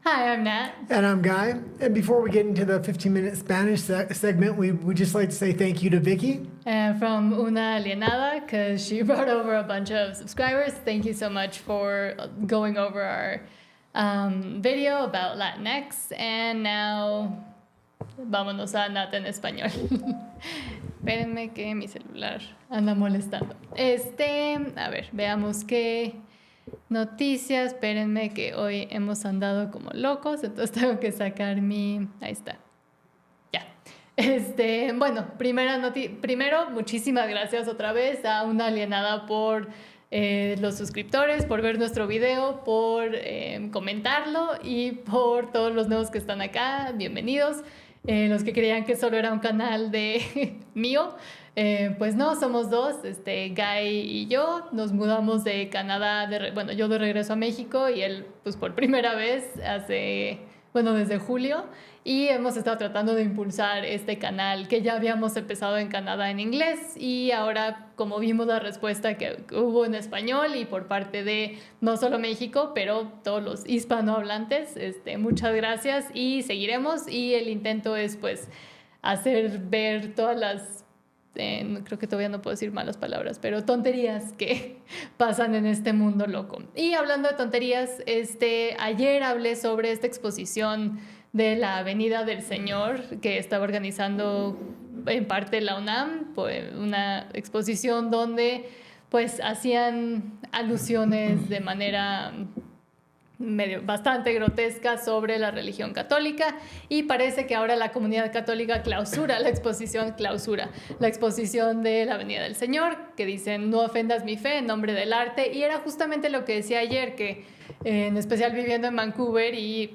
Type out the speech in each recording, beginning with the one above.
Hi, I'm Nat. And I'm Guy. And before we get into the 15-minute Spanish segment, we would just like to say thank you to Vicky. From Una Alienada, because she brought over a bunch of subscribers. Thank you so much for going over our video about Latinx. And now, vámonos a Nat en español. Espérenme que mi celular anda molestando. A ver, veamos qué noticias. Espérenme que hoy hemos andado como locos, entonces tengo que sacar mi... Ahí está. Ya. Bueno, primero, muchísimas gracias otra vez a Una Alienada por los suscriptores, por ver nuestro video, por comentarlo y por todos los nuevos que están acá. Bienvenidos. Los que creían que solo era un canal de mío, pues no, somos dos, Guy y yo nos mudamos de Canadá, yo de regreso a México y él pues por primera vez desde julio, y hemos estado tratando de impulsar este canal que ya habíamos empezado en Canadá en inglés, y ahora como vimos la respuesta que hubo en español y por parte de no solo México, pero todos los hispanohablantes, muchas gracias y seguiremos, y el intento es pues hacer ver todas las creo que todavía no puedo decir malas palabras, pero tonterías que pasan en este mundo loco. Y hablando de tonterías, ayer hablé sobre esta exposición de la Avenida del Señor que estaba organizando en parte la UNAM, pues, una exposición donde pues hacían alusiones de manera bastante grotesca sobre la religión católica, y parece que ahora la comunidad católica clausura la exposición de la Avenida del Señor, que dicen no ofendas mi fe en nombre del arte, y era justamente lo que decía ayer, que en especial viviendo en Vancouver y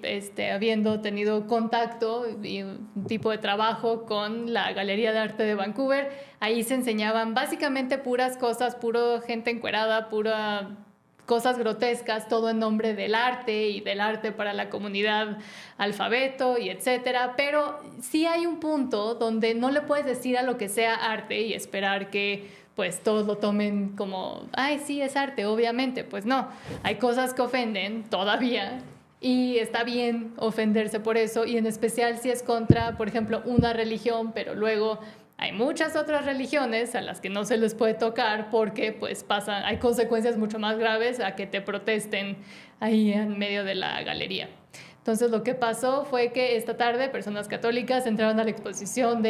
habiendo tenido contacto y un tipo de trabajo con la Galería de Arte de Vancouver, ahí se enseñaban básicamente puras cosas, puro gente encuerada, pura cosas grotescas, todo en nombre del arte y del arte para la comunidad alfabeto y etcétera, pero sí hay un punto donde no le puedes decir a lo que sea arte y esperar que pues todos lo tomen como, ay, sí, es arte, obviamente. Pues no, hay cosas que ofenden todavía y está bien ofenderse por eso, y en especial si es contra, por ejemplo, una religión, pero luego hay muchas otras religiones a las que no se les puede tocar porque pues hay consecuencias mucho más graves a que te protesten ahí en medio de la galería. Entonces lo que pasó fue que esta tarde personas católicas entraron a la exposición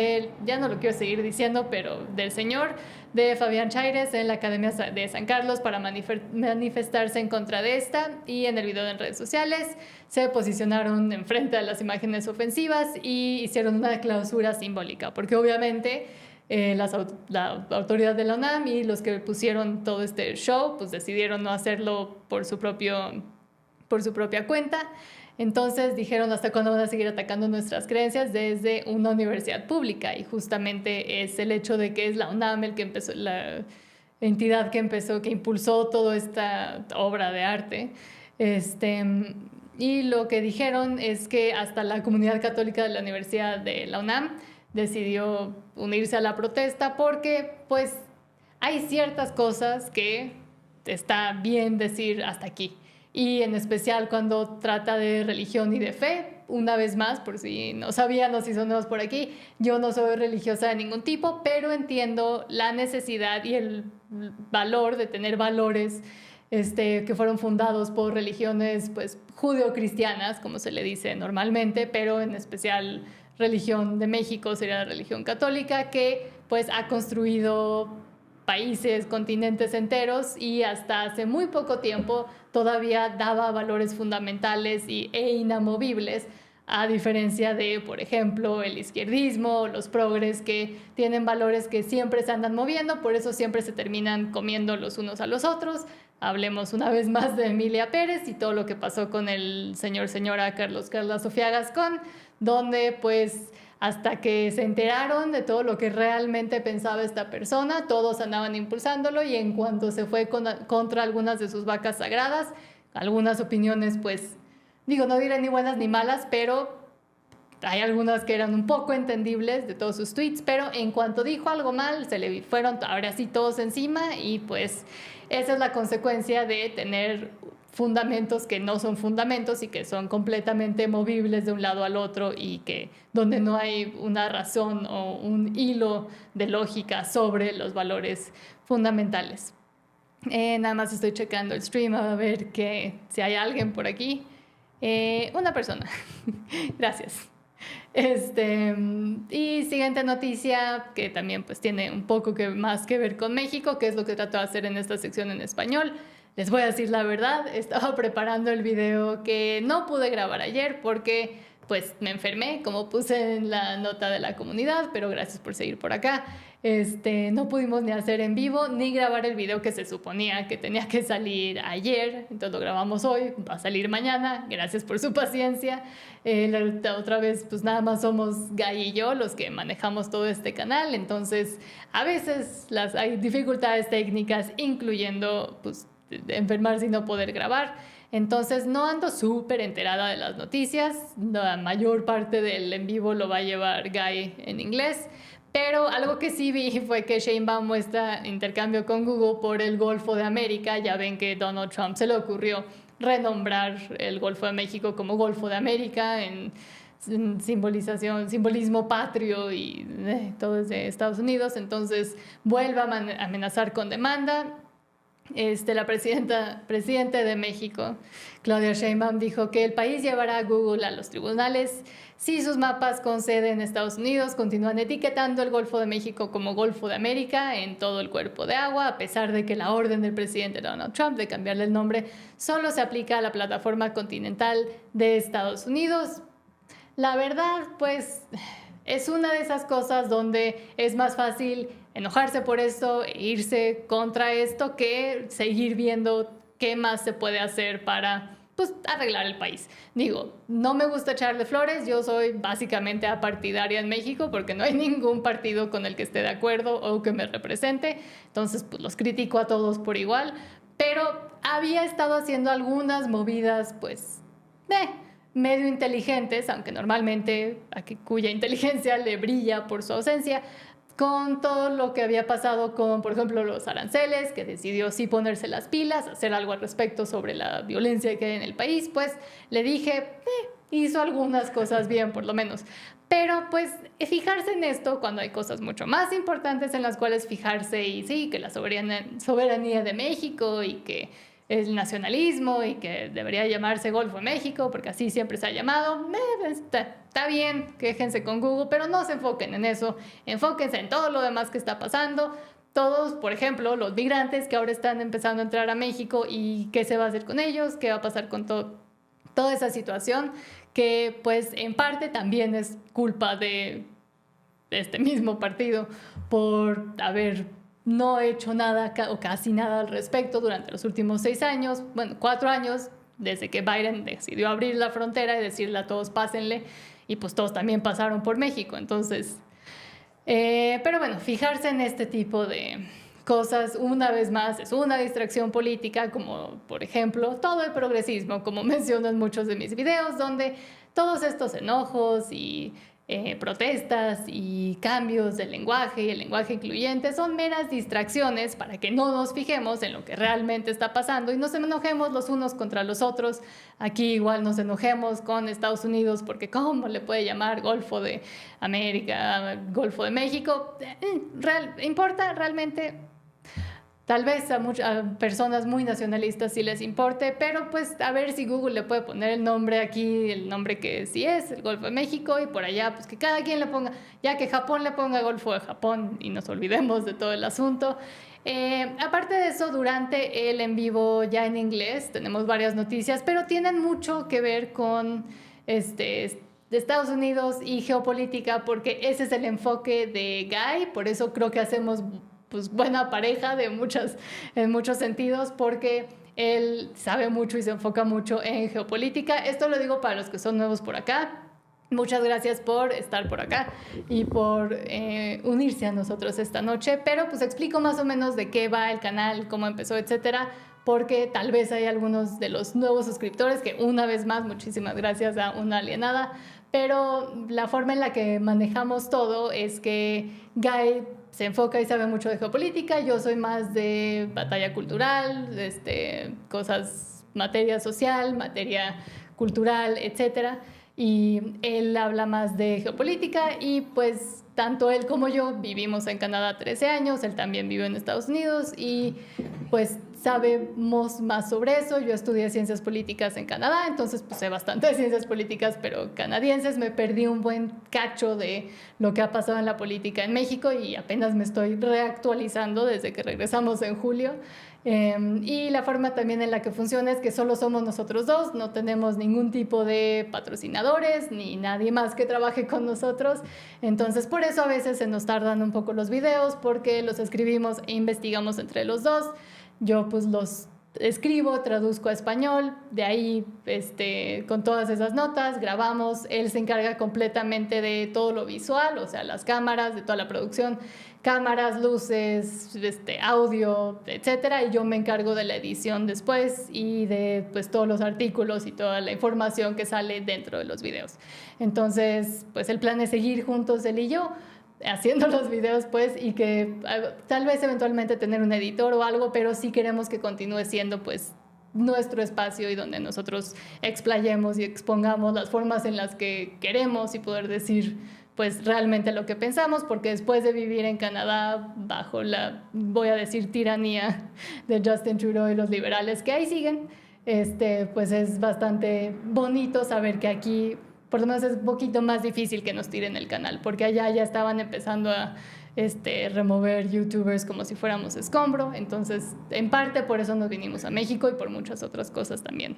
ya no lo quiero seguir diciendo, pero del Señor, de Fabián Chaires en la Academia de San Carlos para manifestarse en contra de esta, y en el video en redes sociales se posicionaron enfrente a las imágenes ofensivas y hicieron una clausura simbólica, porque obviamente la autoridad de la UNAM y los que pusieron todo este show pues decidieron no hacerlo por su propia cuenta. Entonces dijeron, ¿hasta cuándo van a seguir atacando nuestras creencias desde una universidad pública? Y justamente es el hecho de que es la UNAM la entidad que impulsó toda esta obra de arte. Y lo que dijeron es que hasta la comunidad católica de la Universidad de la UNAM decidió unirse a la protesta porque pues hay ciertas cosas que está bien decir hasta aquí. Y en especial cuando trata de religión y de fe. Una vez más, por si no sabían o si son nuevos por aquí, yo no soy religiosa de ningún tipo, pero entiendo la necesidad y el valor de tener valores que fueron fundados por religiones pues judeocristianas, como se le dice normalmente, pero en especial religión de México sería la religión católica, que pues ha construido países, continentes enteros, y hasta hace muy poco tiempo todavía daba valores fundamentales e inamovibles, a diferencia de, por ejemplo, el izquierdismo o los progres, que tienen valores que siempre se andan moviendo, por eso siempre se terminan comiendo los unos a los otros. Hablemos una vez más de Emilia Pérez y todo lo que pasó con el señora Carla Sofía Gascón, donde pues hasta que se enteraron de todo lo que realmente pensaba esta persona, todos andaban impulsándolo, y en cuanto se fue contra algunas de sus vacas sagradas, algunas opiniones pues, no diré ni buenas ni malas, pero hay algunas que eran un poco entendibles de todos sus tweets, pero en cuanto dijo algo mal, se le fueron ahora sí todos encima, y pues esa es la consecuencia de tener fundamentos que no son fundamentos y que son completamente movibles de un lado al otro y que donde no hay una razón o un hilo de lógica sobre los valores fundamentales. Nada más estoy checando el stream a ver si hay alguien por aquí. Una persona. Gracias. Y siguiente noticia que también pues tiene un poco más que ver con México, que es lo que trato de hacer en esta sección en español. Les voy a decir la verdad, estaba preparando el video que no pude grabar ayer porque pues me enfermé, como puse en la nota de la comunidad, pero gracias por seguir por acá. No pudimos ni hacer en vivo ni grabar el video que se suponía que tenía que salir ayer, entonces lo grabamos hoy, va a salir mañana, gracias por su paciencia. La otra vez pues nada más somos Guy y yo los que manejamos todo este canal, entonces a veces hay dificultades técnicas, incluyendo pues de enfermarse y no poder grabar. Entonces no ando súper enterada de las noticias, la mayor parte del en vivo lo va a llevar Guy en inglés, pero algo que sí vi fue que Sheinbaum muestra intercambio con Google por el Golfo de América. Ya ven que Donald Trump se le ocurrió renombrar el Golfo de México como Golfo de América en simbolismo patrio y todo es de Estados Unidos, entonces vuelve a amenazar con demanda. La presidenta de México, Claudia Sheinbaum, dijo que el país llevará a Google a los tribunales si sus mapas con sede en Estados Unidos continúan etiquetando el Golfo de México como Golfo de América en todo el cuerpo de agua, a pesar de que la orden del presidente Donald Trump de cambiarle el nombre solo se aplica a la plataforma continental de Estados Unidos. La verdad, pues, es una de esas cosas donde es más fácil enojarse por esto e irse contra esto que seguir viendo qué más se puede hacer para pues, arreglar el país. Digo, no me gusta echarle flores, yo soy básicamente apartidaria en México porque no hay ningún partido con el que esté de acuerdo o que me represente, entonces pues los critico a todos por igual, pero había estado haciendo algunas movidas pues medio inteligentes, aunque normalmente cuya inteligencia le brilla por su ausencia, con todo lo que había pasado con, por ejemplo, los aranceles, que decidió sí ponerse las pilas, hacer algo al respecto sobre la violencia que hay en el país, pues le dije, hizo algunas cosas bien, por lo menos. Pero pues fijarse en esto cuando hay cosas mucho más importantes en las cuales fijarse y sí, que la soberanía de México y que el nacionalismo y que debería llamarse Golfo de México porque así siempre se ha llamado, está bien, quéjense con Google, pero no se enfoquen en eso, enfóquense en todo lo demás que está pasando. Todos, por ejemplo, los migrantes que ahora están empezando a entrar a México y qué se va a hacer con ellos, qué va a pasar con toda esa situación que pues en parte también es culpa de este mismo partido por haber no he hecho nada o casi nada al respecto durante los últimos 6 años, 4 años, desde que Biden decidió abrir la frontera y decirle a todos pásenle, y pues todos también pasaron por México. Entonces, pero bueno, fijarse en este tipo de cosas una vez más es una distracción política, como por ejemplo todo el progresismo, como menciono en muchos de mis videos, donde todos estos enojos y protestas y cambios del lenguaje y el lenguaje incluyente son meras distracciones para que no nos fijemos en lo que realmente está pasando y nos enojemos los unos contra los otros. Aquí igual nos enojemos con Estados Unidos porque ¿cómo le puede llamar Golfo de América, Golfo de México? ¿Importa realmente? Tal vez a personas muy nacionalistas sí les importe, pero pues a ver si Google le puede poner el nombre aquí, el nombre que sí es, el Golfo de México, y por allá pues que cada quien le ponga, ya que Japón le ponga Golfo de Japón y nos olvidemos de todo el asunto. Aparte de eso, durante el en vivo ya en inglés tenemos varias noticias, pero tienen mucho que ver con de Estados Unidos y geopolítica, porque ese es el enfoque de Guy, por eso creo que hacemos pues buena pareja en muchos sentidos, porque él sabe mucho y se enfoca mucho en geopolítica. Esto lo digo para los que son nuevos por acá. Muchas gracias por estar por acá y por unirse a nosotros esta noche, pero pues explico más o menos de qué va el canal, cómo empezó, etcétera, porque tal vez hay algunos de los nuevos suscriptores que una vez más, muchísimas gracias a una alienada, pero la forma en la que manejamos todo es que Guy se enfoca y sabe mucho de geopolítica, yo soy más de batalla cultural, cosas materia social, materia cultural, etcétera. Y él habla más de geopolítica y pues tanto él como yo vivimos en Canadá 13 años, él también vive en Estados Unidos y pues sabemos más sobre eso. Yo estudié ciencias políticas en Canadá, entonces pues sé bastante de ciencias políticas, pero canadienses. Me perdí un buen cacho de lo que ha pasado en la política en México y apenas me estoy reactualizando desde que regresamos en julio. Y la forma también en la que funciona es que solo somos nosotros dos, no tenemos ningún tipo de patrocinadores ni nadie más que trabaje con nosotros. Entonces por eso a veces se nos tardan un poco los videos porque los escribimos e investigamos entre los dos. Yo pues los escribo, traduzco a español, de ahí con todas esas notas grabamos. Él se encarga completamente de todo lo visual, o sea, las cámaras, de toda la producción, cámaras, luces, audio, etcétera, y yo me encargo de la edición después y de pues todos los artículos y toda la información que sale dentro de los videos. Entonces pues el plan es seguir juntos él y yo haciendo los videos pues, y que tal vez eventualmente tener un editor o algo, pero sí queremos que continúe siendo pues nuestro espacio y donde nosotros explayemos y expongamos las formas en las que queremos y poder decir pues realmente lo que pensamos, porque después de vivir en Canadá bajo la, voy a decir, tiranía de Justin Trudeau y los liberales que ahí siguen, pues es bastante bonito saber que aquí por lo menos es un poquito más difícil que nos tiren el canal, porque allá ya estaban empezando a remover youtubers como si fuéramos escombro. Entonces, en parte por eso nos vinimos a México y por muchas otras cosas también.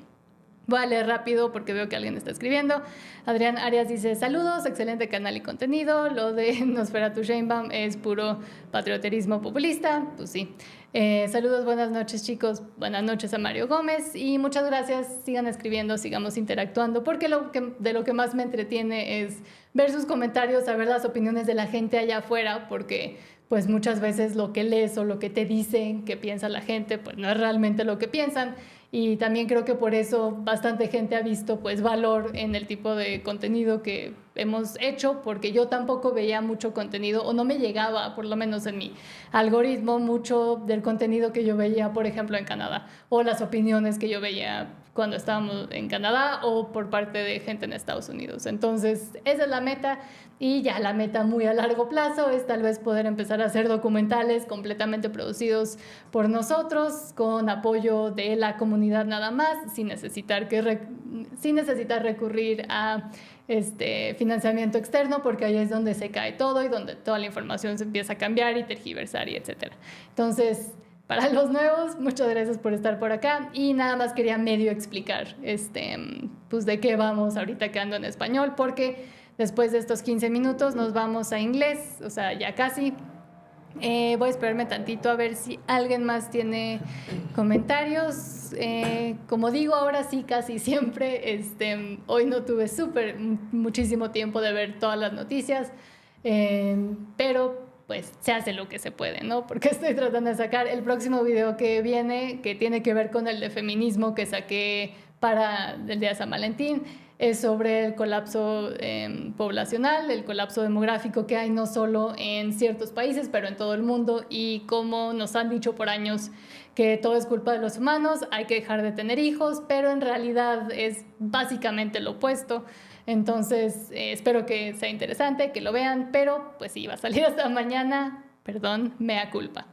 Voy a leer rápido porque veo que alguien está escribiendo. Adrián Arias dice, saludos, excelente canal y contenido. Lo de Nosferatu Sheinbaum es puro patrioterismo populista. Pues sí. Saludos, buenas noches chicos. Buenas noches a Mario Gómez. Y muchas gracias. Sigan escribiendo, sigamos interactuando. Porque de lo que más me entretiene es ver sus comentarios, saber las opiniones de la gente allá afuera. Porque pues muchas veces lo que lees o lo que te dicen que piensa la gente, pues no es realmente lo que piensan. Y también creo que por eso bastante gente ha visto pues valor en el tipo de contenido que hemos hecho, porque yo tampoco veía mucho contenido, o no me llegaba, por lo menos en mi algoritmo, mucho del contenido que yo veía, por ejemplo, en Canadá, o las opiniones que yo veía cuando estábamos en Canadá o por parte de gente en Estados Unidos. Entonces, esa es la meta, y ya la meta muy a largo plazo es tal vez poder empezar a hacer documentales completamente producidos por nosotros, con apoyo de la comunidad nada más, sin necesitar recurrir a financiamiento externo, porque ahí es donde se cae todo y donde toda la información se empieza a cambiar y tergiversar y etcétera. Entonces, para los nuevos, muchas gracias por estar por acá, y nada más quería medio explicar pues de qué vamos ahorita que ando en español, porque después de estos 15 minutos nos vamos a inglés, o sea, ya casi. Voy a esperarme tantito a ver si alguien más tiene comentarios. Como digo, ahora sí, casi siempre. Hoy no tuve muchísimo tiempo de ver todas las noticias, pero pues se hace lo que se puede, ¿no? Porque estoy tratando de sacar el próximo video que viene, que tiene que ver con el de feminismo que saqué para el día de San Valentín. Es sobre el colapso poblacional, el colapso demográfico que hay no solo en ciertos países, pero en todo el mundo, y como nos han dicho por años que todo es culpa de los humanos, hay que dejar de tener hijos, pero en realidad es básicamente lo opuesto. Entonces, espero que sea interesante, que lo vean, pero pues sí, va a salir hasta mañana, perdón, mea culpa.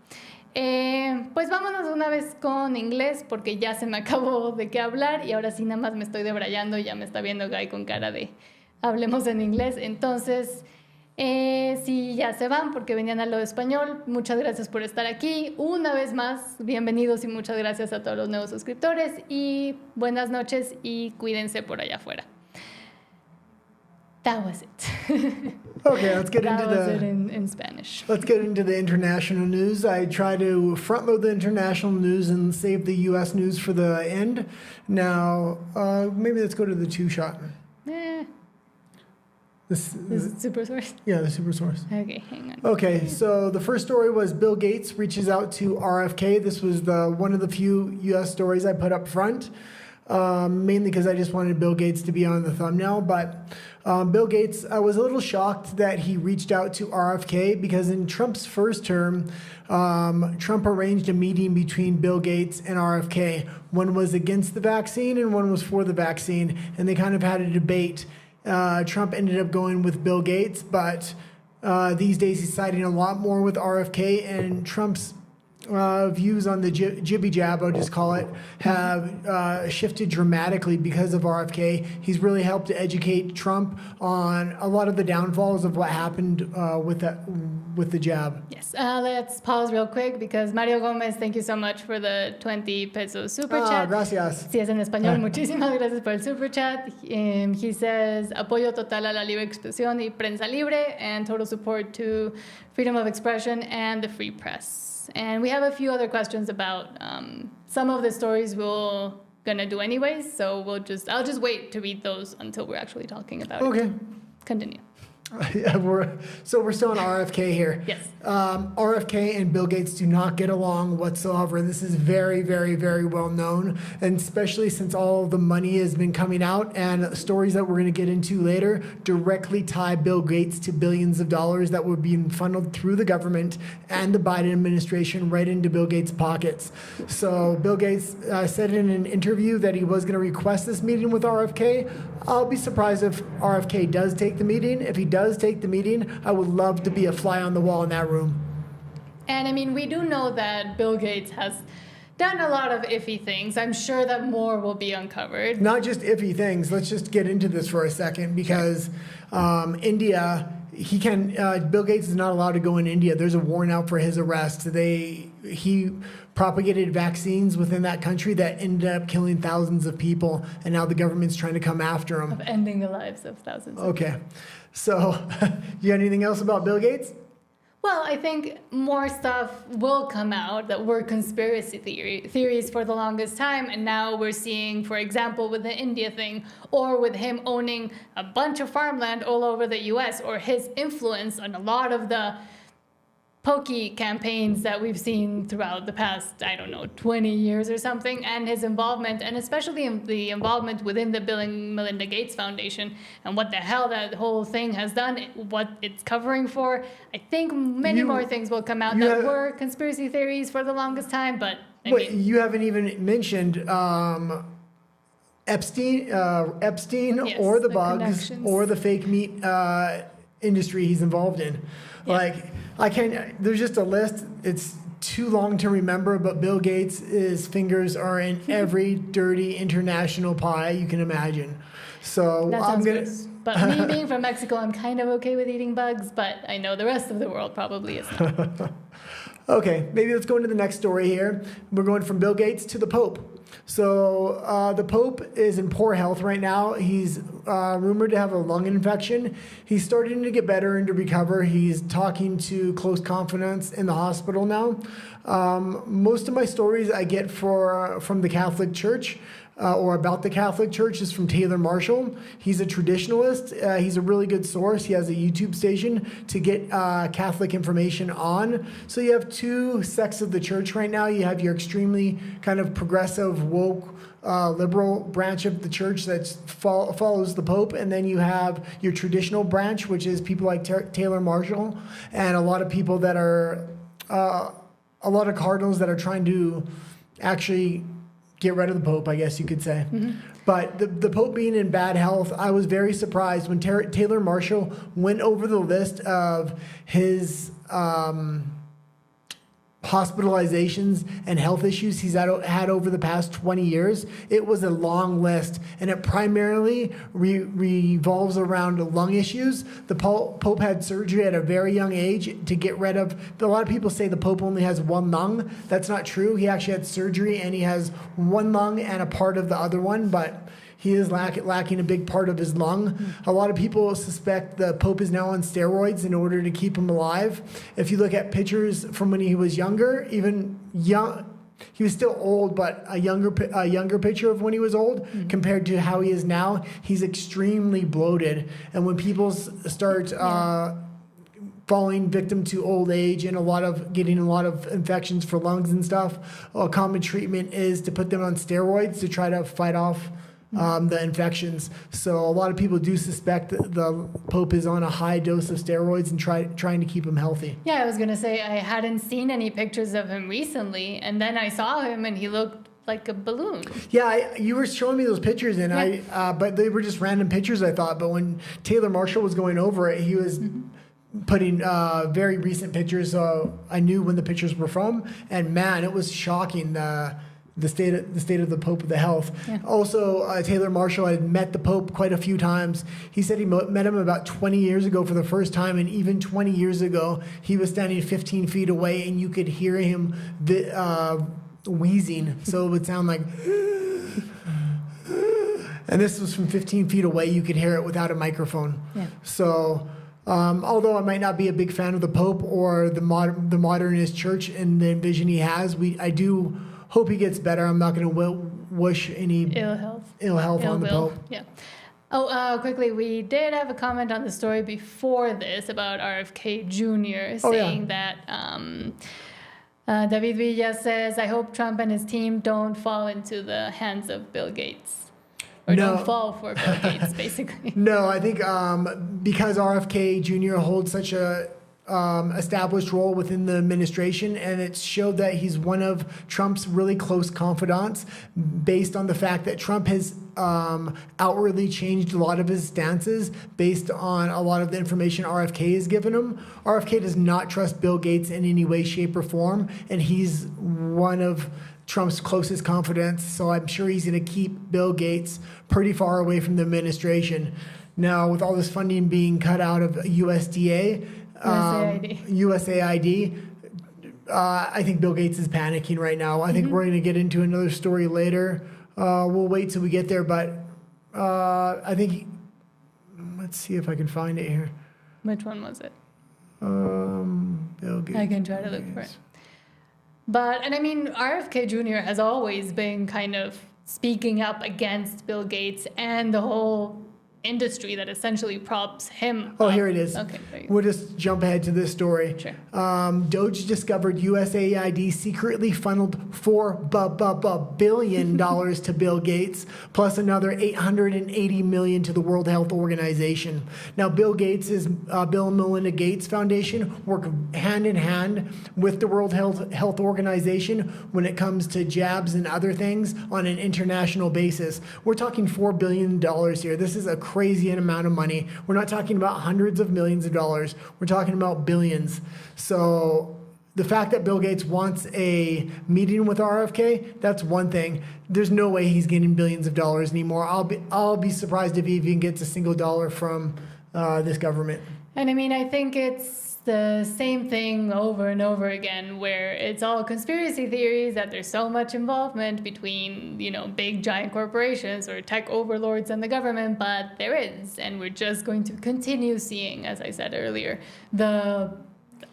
Pues vámonos una vez con inglés, porque ya se me acabó de qué hablar y ahora sí nada más me estoy debrayando y ya me está viendo Guy con cara de hablemos en inglés. Entonces, si ya se van porque venían a lo de español, muchas gracias por estar aquí una vez más, bienvenidos y muchas gracias a todos los nuevos suscriptores y buenas noches y cuídense por allá afuera. That was it. Okay, let's get into in Spanish. Let's get into the international news. I try to front load the international news and save the U.S. news for the end. Now, maybe let's go to the two shot. This is super source? Yeah, the super source. Okay, hang on. Okay, so the first story was Bill Gates reaches out to RFK. This was one of the few U.S. stories I put up front. mainly because I just wanted Bill Gates to be on the thumbnail. But Bill Gates, I was a little shocked that he reached out to RFK because in Trump's first term, Trump arranged a meeting between Bill Gates and RFK. One was against the vaccine and one was for the vaccine, and they kind of had a debate. Trump ended up going with Bill Gates, but these days he's siding a lot more with RFK, and Trump's views on the jibby jab, I'll just call it, have shifted dramatically because of RFK. He's really helped to educate Trump on a lot of the downfalls of what happened with the jab. Yes, let's pause real quick because Mario Gomez, thank you so much for the 20 pesos super chat. Gracias. Si es en español, muchísimas gracias por el super chat. He says, apoyo total a la libre expresión y prensa libre, and total support to freedom of expression and the free press. And we have a few other questions about some of the stories we're gonna do anyways, so I'll just wait to read those until we're actually talking about it. Okay. Continue. Yeah, we're still on RFK here. Yes. RFK and Bill Gates do not get along whatsoever. This is very, very, very well known, and especially since all of the money has been coming out and stories that we're going to get into later directly tie Bill Gates to billions of dollars that were being funneled through the government and the Biden administration right into Bill Gates' pockets. So Bill Gates said in an interview that he was going to request this meeting with RFK. I'll be surprised if RFK does take the meeting. If he does take the meeting, I would love to be a fly on the wall in that room. And I mean, we do know that Bill Gates has done a lot of iffy things. I'm sure that more will be uncovered. Not just iffy things. Let's just get into this for a second because India, Bill Gates is not allowed to go in India. There's a warrant out for his arrest. He propagated vaccines within that country that ended up killing thousands of people, and now the government's trying to come after him. Of ending the lives of thousands. Okay. So, you got anything else about Bill Gates? Well, I think more stuff will come out that were conspiracy theories for the longest time, and now we're seeing, for example, with the India thing, or with him owning a bunch of farmland all over the U.S., or his influence on a lot of the pokey campaigns that we've seen throughout the past, 20 years or something, and his involvement, and especially the involvement within the Bill and Melinda Gates Foundation, and what the hell that whole thing has done, what it's covering for. I think many more things will come out that were conspiracy theories for the longest time, but you haven't even mentioned Epstein, yes, or the bugs, or the fake meat industry he's involved in. Yeah. There's just a list. It's too long to remember, but Bill Gates' fingers are in every dirty international pie you can imagine. So that sounds good. But me being from Mexico, I'm kind of okay with eating bugs, but I know the rest of the world probably is not. Okay, maybe let's go into the next story here. We're going from Bill Gates to the Pope. So the Pope is in poor health right now. He's rumored to have a lung infection. He's starting to get better and to recover. He's talking to close confidants in the hospital now. Most of my stories I get from the Catholic Church. Or about the Catholic Church is from Taylor Marshall. He's a traditionalist. He's a really good source. He has a YouTube station to get Catholic information on. So you have two sects of the church right now. You have your extremely kind of progressive, woke, liberal branch of the church that follows the Pope. And then you have your traditional branch, which is people like Taylor Marshall and a lot of people that are, a lot of cardinals that are trying to actually get rid of the Pope, I guess you could say. Mm-hmm. But the Pope being in bad health, I was very surprised when Taylor Marshall went over the list of his hospitalizations and health issues he's had over the past 20 years. It was a long list, and it primarily revolves around lung issues. The Pope had surgery at a very young age to get rid of. A lot of people say the Pope only has one lung. That's not true. He actually had surgery, and he has one lung and a part of the other one, but he is lacking a big part of his lung. A lot of people suspect the Pope is now on steroids in order to keep him alive. If you look at pictures from when he was younger, even young, he was still old, but a younger picture of when he was old compared to how he is now, he's extremely bloated. And when people start falling victim to old age and getting a lot of infections for lungs and stuff. A common treatment is to put them on steroids to try to fight off the infections. So a lot of people do suspect that the Pope is on a high dose of steroids and trying to keep him healthy. Yeah, I was going to say I hadn't seen any pictures of him recently, and then I saw him and he looked like a balloon. Yeah, you were showing me those pictures, and but they were just random pictures, I thought. But when Taylor Marshall was going over it, he was putting very recent pictures, so I knew when the pictures were from. And man, it was shocking the state of the Pope of the health. Yeah. Also, Taylor Marshall had met the Pope quite a few times. He said he met him about 20 years ago for the first time, and even 20 years ago, he was standing 15 feet away, and you could hear him wheezing, so it would sound like. And this was from 15 feet away. You could hear it without a microphone. Yeah. So. Although I might not be a big fan of the Pope or the modernist church and the vision he has, I do hope he gets better. I'm not going to wish any ill health on the Pope. Yeah. Oh, quickly, we did have a comment on the story before this about RFK Jr. saying that David Villa says, I hope Trump and his team don't fall into the hands of Bill Gates. Or don't fall for Bill Gates, basically. No, I think because RFK Jr. holds such a established role within the administration, and it showed that he's one of Trump's really close confidants, based on the fact that Trump has outwardly changed a lot of his stances based on a lot of the information RFK has given him. RFK does not trust Bill Gates in any way, shape, or form, and he's one of Trump's closest confidants, so I'm sure he's going to keep Bill Gates pretty far away from the administration. Now, with all this funding being cut out of USDA, USAID, I think Bill Gates is panicking right now. I think we're going to get into another story later. We'll wait till we get there, but I think, let's see if I can find it here. Which one was it? Bill Gates. I can try to look for it. But, and I mean, RFK Jr. has always been kind of speaking up against Bill Gates and the whole industry that essentially props him up. Here it is. Okay, there you go. We'll just jump ahead to this story. Sure. Doge discovered USAID secretly funneled $4 billion to Bill Gates, plus another $880 million to the World Health Organization. Now, Bill and Melinda Gates Foundation work hand in hand with the World Health Organization when it comes to jabs and other things on an international basis. We're talking $4 billion here. This is a crazy amount of money. We're not talking about hundreds of millions of dollars. We're talking about billions. So the fact that Bill Gates wants a meeting with RFK, that's one thing. There's no way he's getting billions of dollars anymore. I'll be surprised if he even gets a single dollar from this government. And I mean, I think it's the same thing over and over again, where it's all conspiracy theories that there's so much involvement between, big giant corporations or tech overlords and the government, but there is, and we're just going to continue seeing, as I said earlier, the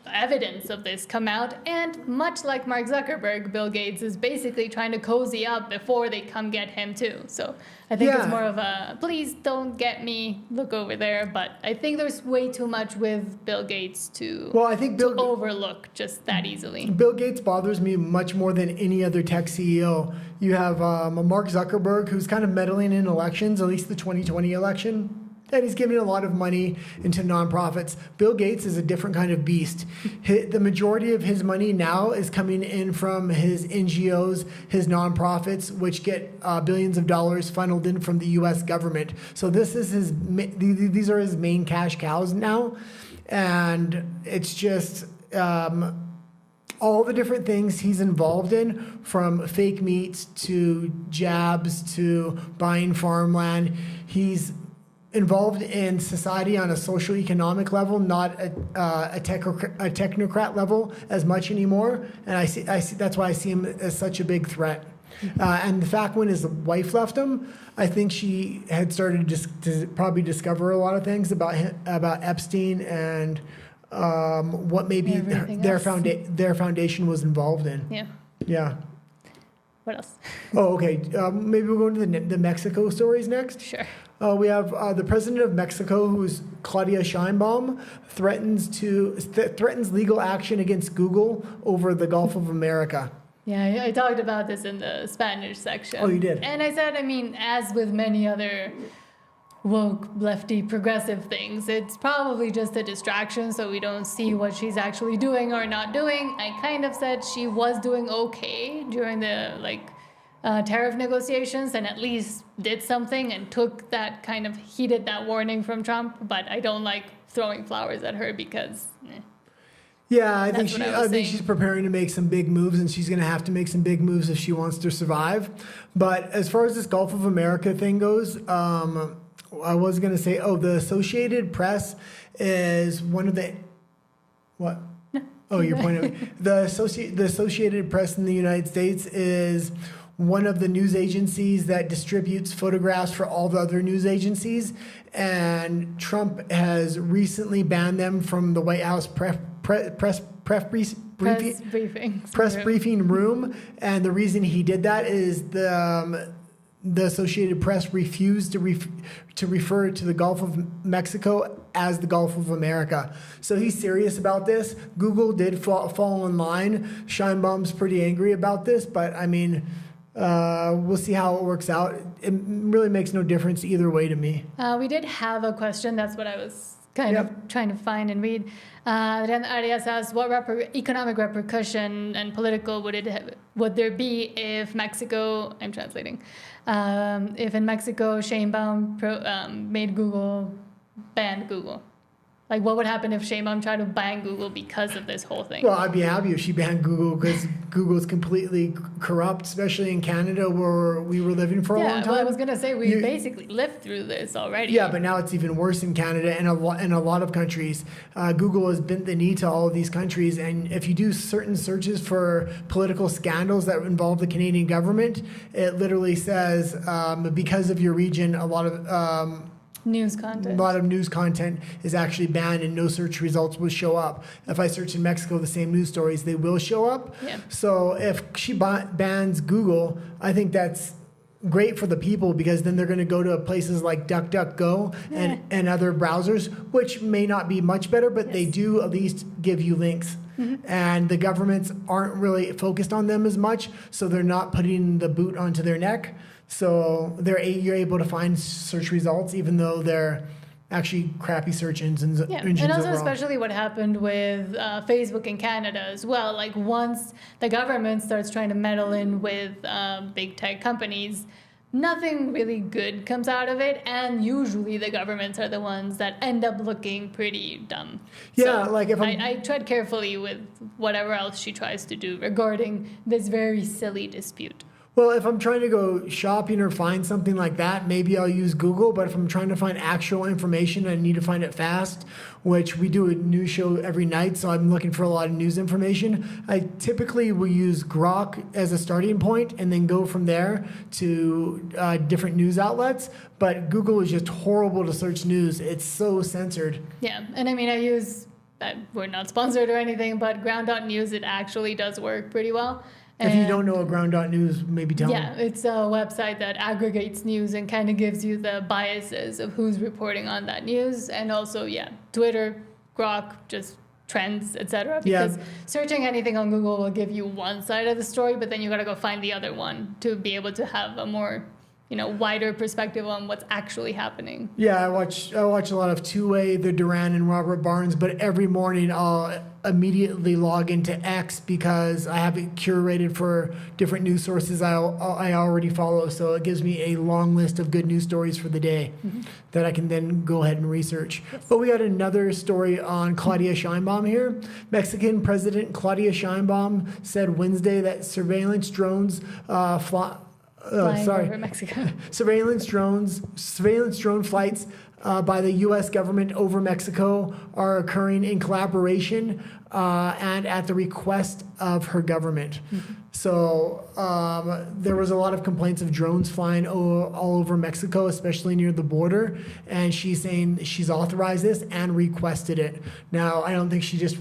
evidence of this come out. And much like Mark Zuckerberg, Bill Gates is basically trying to cozy up before they come get him too. So I think it's more of a, please don't get me, look over there. But I think there's way too much with Bill Gates to overlook just that easily. Bill Gates bothers me much more than any other tech CEO. You have Mark Zuckerberg, who's kind of meddling in elections, at least the 2020 election. And he's giving a lot of money into nonprofits. Bill Gates is a different kind of beast. The majority of his money now is coming in from his NGOs, his nonprofits, which get billions of dollars funneled in from the U.S. government. So these are his main cash cows now. And it's just all the different things he's involved in, from fake meat to jabs to buying farmland. He's involved in society on a social economic level, not a technocrat level as much anymore. And I see that's why I see him as such a big threat. And the fact when his wife left him, I think she had started to probably discover a lot of things about Epstein and what maybe their foundation was involved in. Yeah. Yeah. What else? Okay. Maybe we'll go into the Mexico stories next. Sure. We have the president of Mexico, who's Claudia Sheinbaum, threatens legal action against Google over the Gulf of America. Yeah, I talked about this in the Spanish section. Oh, you did? And I said, I mean, as with many other woke, lefty, progressive things, it's probably just a distraction so we don't see what she's actually doing or not doing. I kind of said she was doing okay during the, tariff negotiations and at least did something and took that kind of heeded that warning from Trump, but I don't like throwing flowers at her because yeah, I think she's preparing to make some big moves, and she's going to have to make some big moves if she wants to survive. But as far as this Gulf of America thing goes, I was going to say, the Associated Press is one of the what? No. Oh, you're pointing at me. The Associated Press in the United States is one of the news agencies that distributes photographs for all the other news agencies, and Trump has recently banned them from the White House press briefing room. And the reason he did that is the Associated Press refused to refer to the Gulf of Mexico as the Gulf of America. So he's serious about this. Google did fall in line. Scheinbaum's pretty angry about this, but I mean, we'll see how it works out. It really makes no difference either way to me. We did have a question. That's what I was kind of trying to find and read. Then Arias asks, what economic repercussion and political would there be if Mexico, I'm translating, if in Mexico Sheinbaum banned Google? Like, what would happen if Sheinbaum tried to ban Google because of this whole thing? Well, I'd be happy if she banned Google because Google is completely corrupt, especially in Canada where we were living for a long time. Yeah, well, I was going to say we basically lived through this already. Yeah, but now it's even worse in Canada and a lot of countries. Google has bent the knee to all of these countries, and if you do certain searches for political scandals that involve the Canadian government, it literally says because of your region, a lot of news content is actually banned and no search results will show up. If I search in Mexico the same news stories, they will show up. Yeah. So if she bans Google, I think that's great for the people because then they're going to go to places like DuckDuckGo and other browsers, which may not be much better, but they do at least give you links. Mm-hmm. And the governments aren't really focused on them as much, so they're not putting the boot onto their neck. So you're able to find search results, even though they're actually crappy search engines. And also overall. Especially what happened with Facebook in Canada as well. Like once the government starts trying to meddle in with big tech companies, nothing really good comes out of it, and usually the governments are the ones that end up looking pretty dumb. Yeah, so like if I tread carefully with whatever else she tries to do regarding this very silly dispute. Well, if I'm trying to go shopping or find something like that, maybe I'll use Google. But if I'm trying to find actual information, I need to find it fast, which we do a news show every night, so I'm looking for a lot of news information. I typically will use Grok as a starting point and then go from there to different news outlets. But Google is just horrible to search news. It's so censored. Yeah, and I mean, we're not sponsored or anything, but ground.news, it actually does work pretty well. If you don't know what ground.news, maybe tell me. Yeah, it's a website that aggregates news and kind of gives you the biases of who's reporting on that news. And also, Twitter, Grok, just trends, etc. Because searching anything on Google will give you one side of the story, but then you got to go find the other one to be able to have a more wider perspective on what's actually happening. Yeah, I watch a lot of Two-Way, the Duran and Robert Barnes, but every morning I'll immediately log into X because I have it curated for different news sources I already follow. So it gives me a long list of good news stories for the day that I can then go ahead and research. Yes. But we got another story on Claudia Sheinbaum here. Mexican President Claudia Sheinbaum said Wednesday that surveillance drones over Mexico. Surveillance drone flights by the U.S. government over Mexico are occurring in collaboration and at the request of her government. Mm-hmm. So there was a lot of complaints of drones flying all over Mexico, especially near the border. And she's saying she's authorized this and requested it. Now, I don't think she just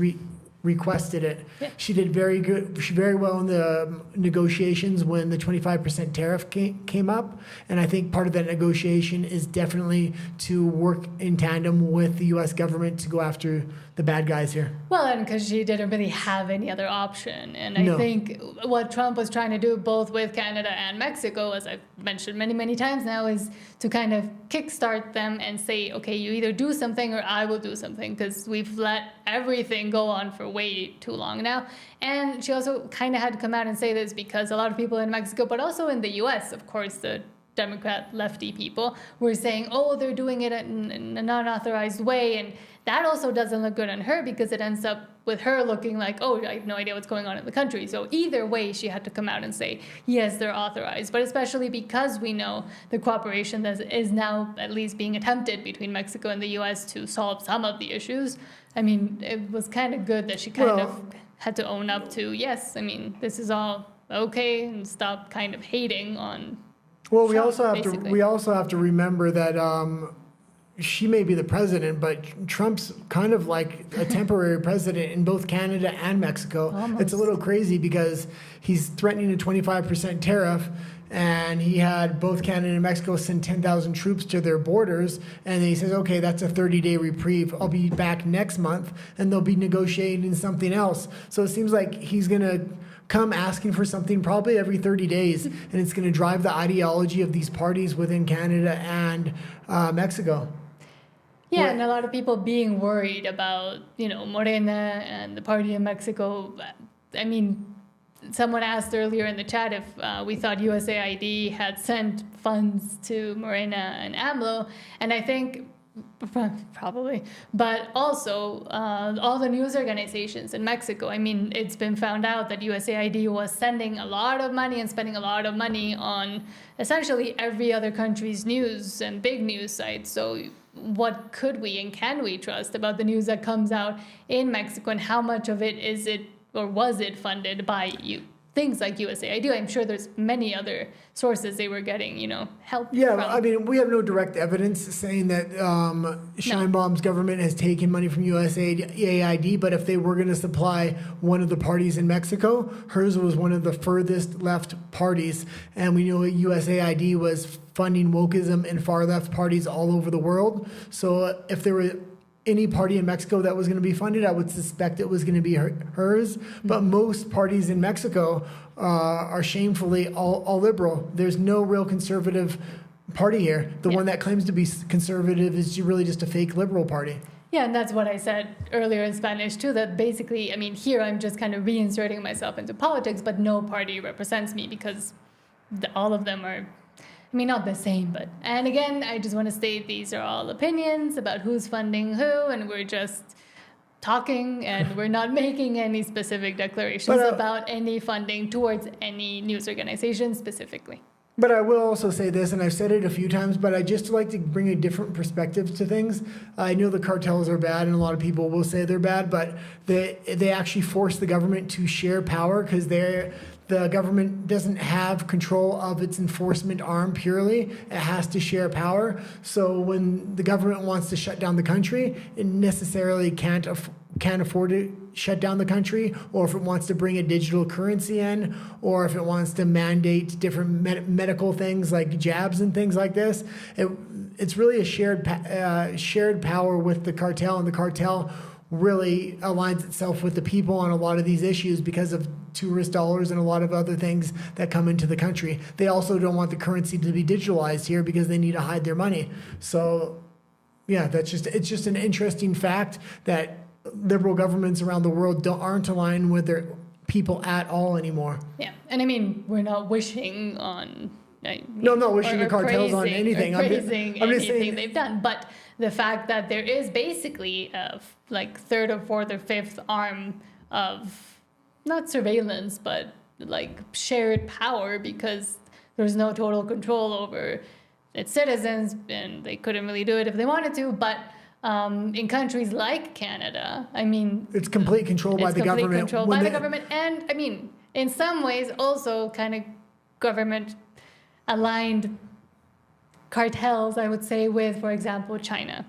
requested it. Yeah. She did very well in the negotiations when the 25% tariff came up. And I think part of that negotiation is definitely to work in tandem with the U.S. government to go after the bad guys here. Well, and because she didn't really have any other option. And I No. think what Trump was trying to do, both with Canada and Mexico, as I've mentioned many, many times now, is to kind of kickstart them and say, okay, you either do something or I will do something, because we've let everything go on for way too long now. And she also kind of had to come out and say this because a lot of people in Mexico, but also in the US, of course, the Democrat lefty people were saying, oh, they're doing it in a non-authorized way. And that also doesn't look good on her, because it ends up with her looking like, oh, I have no idea what's going on in the country. So either way, she had to come out and say, yes, they're authorized. But especially because we know the cooperation that is now at least being attempted between Mexico and the US to solve some of the issues. I mean, it was kind of good that she kind of had to own up to, yes, I mean, this is all okay, and stop kind of hating on Well, Trump, basically. we also have to remember that she may be the president, but Trump's kind of like a temporary president in both Canada and Mexico. Almost. It's a little crazy because he's threatening a 25% tariff, and he had both Canada and Mexico send 10,000 troops to their borders, and then he says, okay, that's a 30-day reprieve. I'll be back next month, and they'll be negotiating something else. So it seems like he's going to come asking for something probably every 30 days, and it's going to drive the ideology of these parties within Canada and Mexico. Yeah, and a lot of people being worried about, Morena and the party in Mexico. I mean, someone asked earlier in the chat if we thought USAID had sent funds to Morena and AMLO, and I think probably, but also all the news organizations in Mexico. I mean, it's been found out that USAID was sending a lot of money and spending a lot of money on essentially every other country's news and big news sites. So what could we and can we trust about the news that comes out in Mexico, and how much of it is it or was it funded by things like USAID? I'm sure there's many other sources they were getting, help Yeah, from. I mean, we have no direct evidence saying that Sheinbaum's government has taken money from USAID, but if they were going to supply one of the parties in Mexico, hers was one of the furthest left parties, and we know USAID was funding wokeism and far left parties all over the world. So if there were any party in Mexico that was going to be funded, I would suspect it was going to be hers. But most parties in Mexico are shamefully all liberal. There's no real conservative party here. The one that claims to be conservative is really just a fake liberal party. Yeah, and that's what I said earlier in Spanish too, that basically, I mean, here I'm just kind of reinserting myself into politics, but no party represents me, because all of them are, I mean, not the same, but, and again, I just want to state these are all opinions about who's funding who, and we're just talking, and we're not making any specific declarations about any funding towards any news organization specifically. But I will also say this, and I've said it a few times, but I just like to bring a different perspective to things. I know the cartels are bad, and a lot of people will say they're bad, but they actually force the government to share power, because the government doesn't have control of its enforcement arm purely. It has to share power. So when the government wants to shut down the country, it necessarily can't afford to shut down the country, or if it wants to bring a digital currency in, or if it wants to mandate different medical things like jabs and things like this. It's really a shared power with the cartel, and the cartel really aligns itself with the people on a lot of these issues because of tourist dollars and a lot of other things that come into the country. They also don't want the currency to be digitalized here because they need to hide their money. So yeah, it's just an interesting fact that liberal governments around the world aren't aligned with their people at all anymore. Yeah, and I mean, we're not wishing on... No, I'm not wishing the cartels on anything. I'm just anything saying they've done, but the fact that there is basically a like third or fourth or fifth arm of not surveillance, but like shared power, because there's no total control over its citizens, and they couldn't really do it if they wanted to. But in countries like Canada, I mean, it's complete control by the government. Control by the government, and I mean, in some ways, also kind of government aligned cartels, I would say, with, for example, China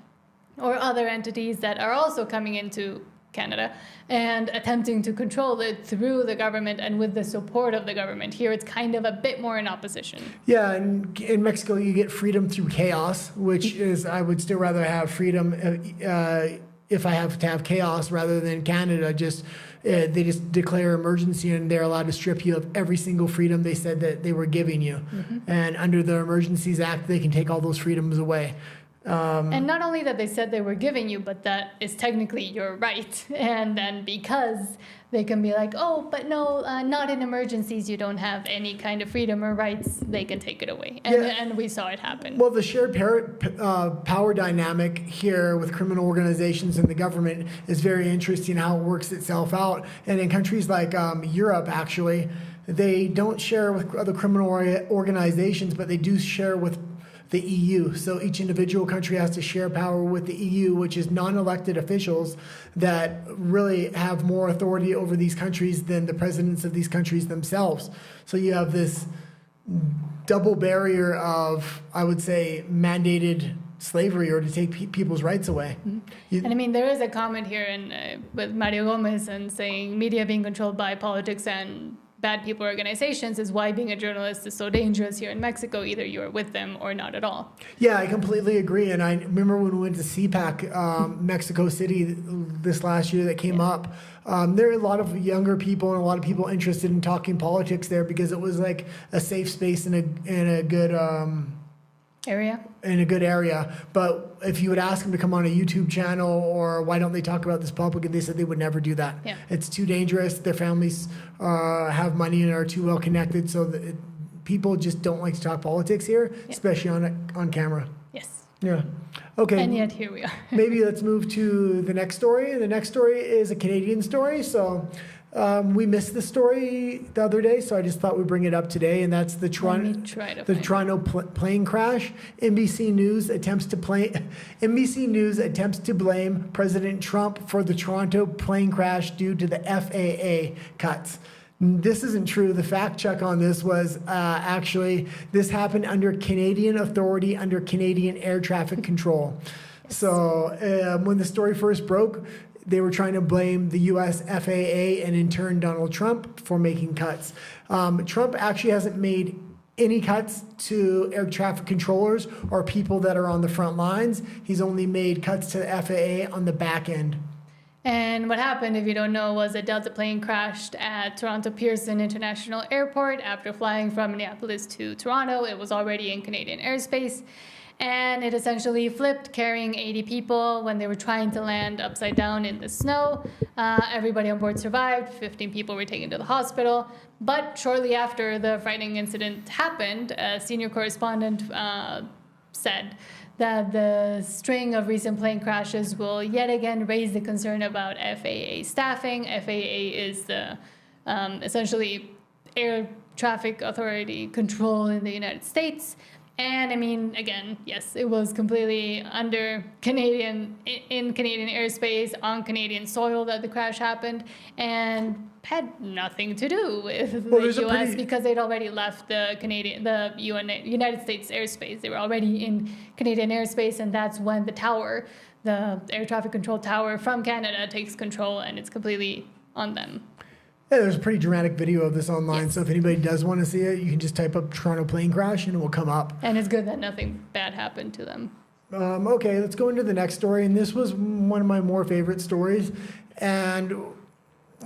or other entities that are also coming into Canada, and attempting to control it through the government and with the support of the government. Here it's kind of a bit more in opposition. Yeah, and in Mexico you get freedom through chaos, which is, I would still rather have freedom if I have to have chaos rather than Canada. They just declare emergency and they're allowed to strip you of every single freedom they said that they were giving you. And under the Emergencies Act, they can take all those freedoms away. And not only that they said they were giving you, but that is technically your right. And then because they can be like, oh, but no, not in emergencies, you don't have any kind of freedom or rights, they can take it away. And we saw it happen. Well, the shared power dynamic here with criminal organizations and the government is very interesting, how it works itself out. And in countries like Europe, actually, they don't share with other criminal organizations, but they do share with the EU. So each individual country has to share power with the EU, which is non-elected officials that really have more authority over these countries than the presidents of these countries themselves. So you have this double barrier of, I would say, mandated slavery or to take people's rights away. And I mean, there is a comment here with Mario Gomez and saying media being controlled by politics and bad people organizations is why being a journalist is so dangerous here in Mexico. Either you're with them or not at all. Yeah, I completely agree. And I remember when we went to CPAC, Mexico City this last year that came up, there are a lot of younger people and a lot of people interested in talking politics there because it was like a safe space in a good area. But if you would ask them to come on a YouTube channel or why don't they talk about this publicly, they said they would never do that. Yeah. It's too dangerous. Their families have money and are too well connected. So people just don't like to talk politics here, especially on camera. Yes. Yeah. Okay. And yet here we are. Maybe let's move to the next story. The next story is a Canadian story. So we missed the story the other day, so I just thought we'd bring it up today, and that's the Toronto plane crash. NBC News attempts to blame President Trump for the Toronto plane crash due to the FAA cuts. This isn't true. The fact check on this was actually this happened under Canadian authority, under Canadian air traffic control. Yes. So when the story first broke, they were trying to blame the U.S. FAA and in turn Donald Trump for making cuts. Trump actually hasn't made any cuts to air traffic controllers or people that are on the front lines. He's only made cuts to the FAA on the back end. And what happened, if you don't know, was a Delta plane crashed at Toronto Pearson International Airport after flying from Minneapolis to Toronto. It was already in Canadian airspace. And it essentially flipped, carrying 80 people when they were trying to land upside down in the snow. Everybody on board survived. 15 people were taken to the hospital. But shortly after the frightening incident happened, a senior correspondent said that the string of recent plane crashes will yet again raise the concern about FAA staffing. FAA is the essentially air traffic authority control in the United States. And I mean, again, yes, it was completely in Canadian airspace, on Canadian soil that the crash happened, and had nothing to do with the U.S. because they'd already left the United States airspace. They were already in Canadian airspace, and that's when the air traffic control tower from Canada takes control, and it's completely on them. Yeah, there's a pretty dramatic video of this online, yes. So if anybody does want to see it, you can just type up Toronto plane crash and it will come up. And it's good that nothing bad happened to them. Okay, let's go into the next story, and this was one of my more favorite stories. And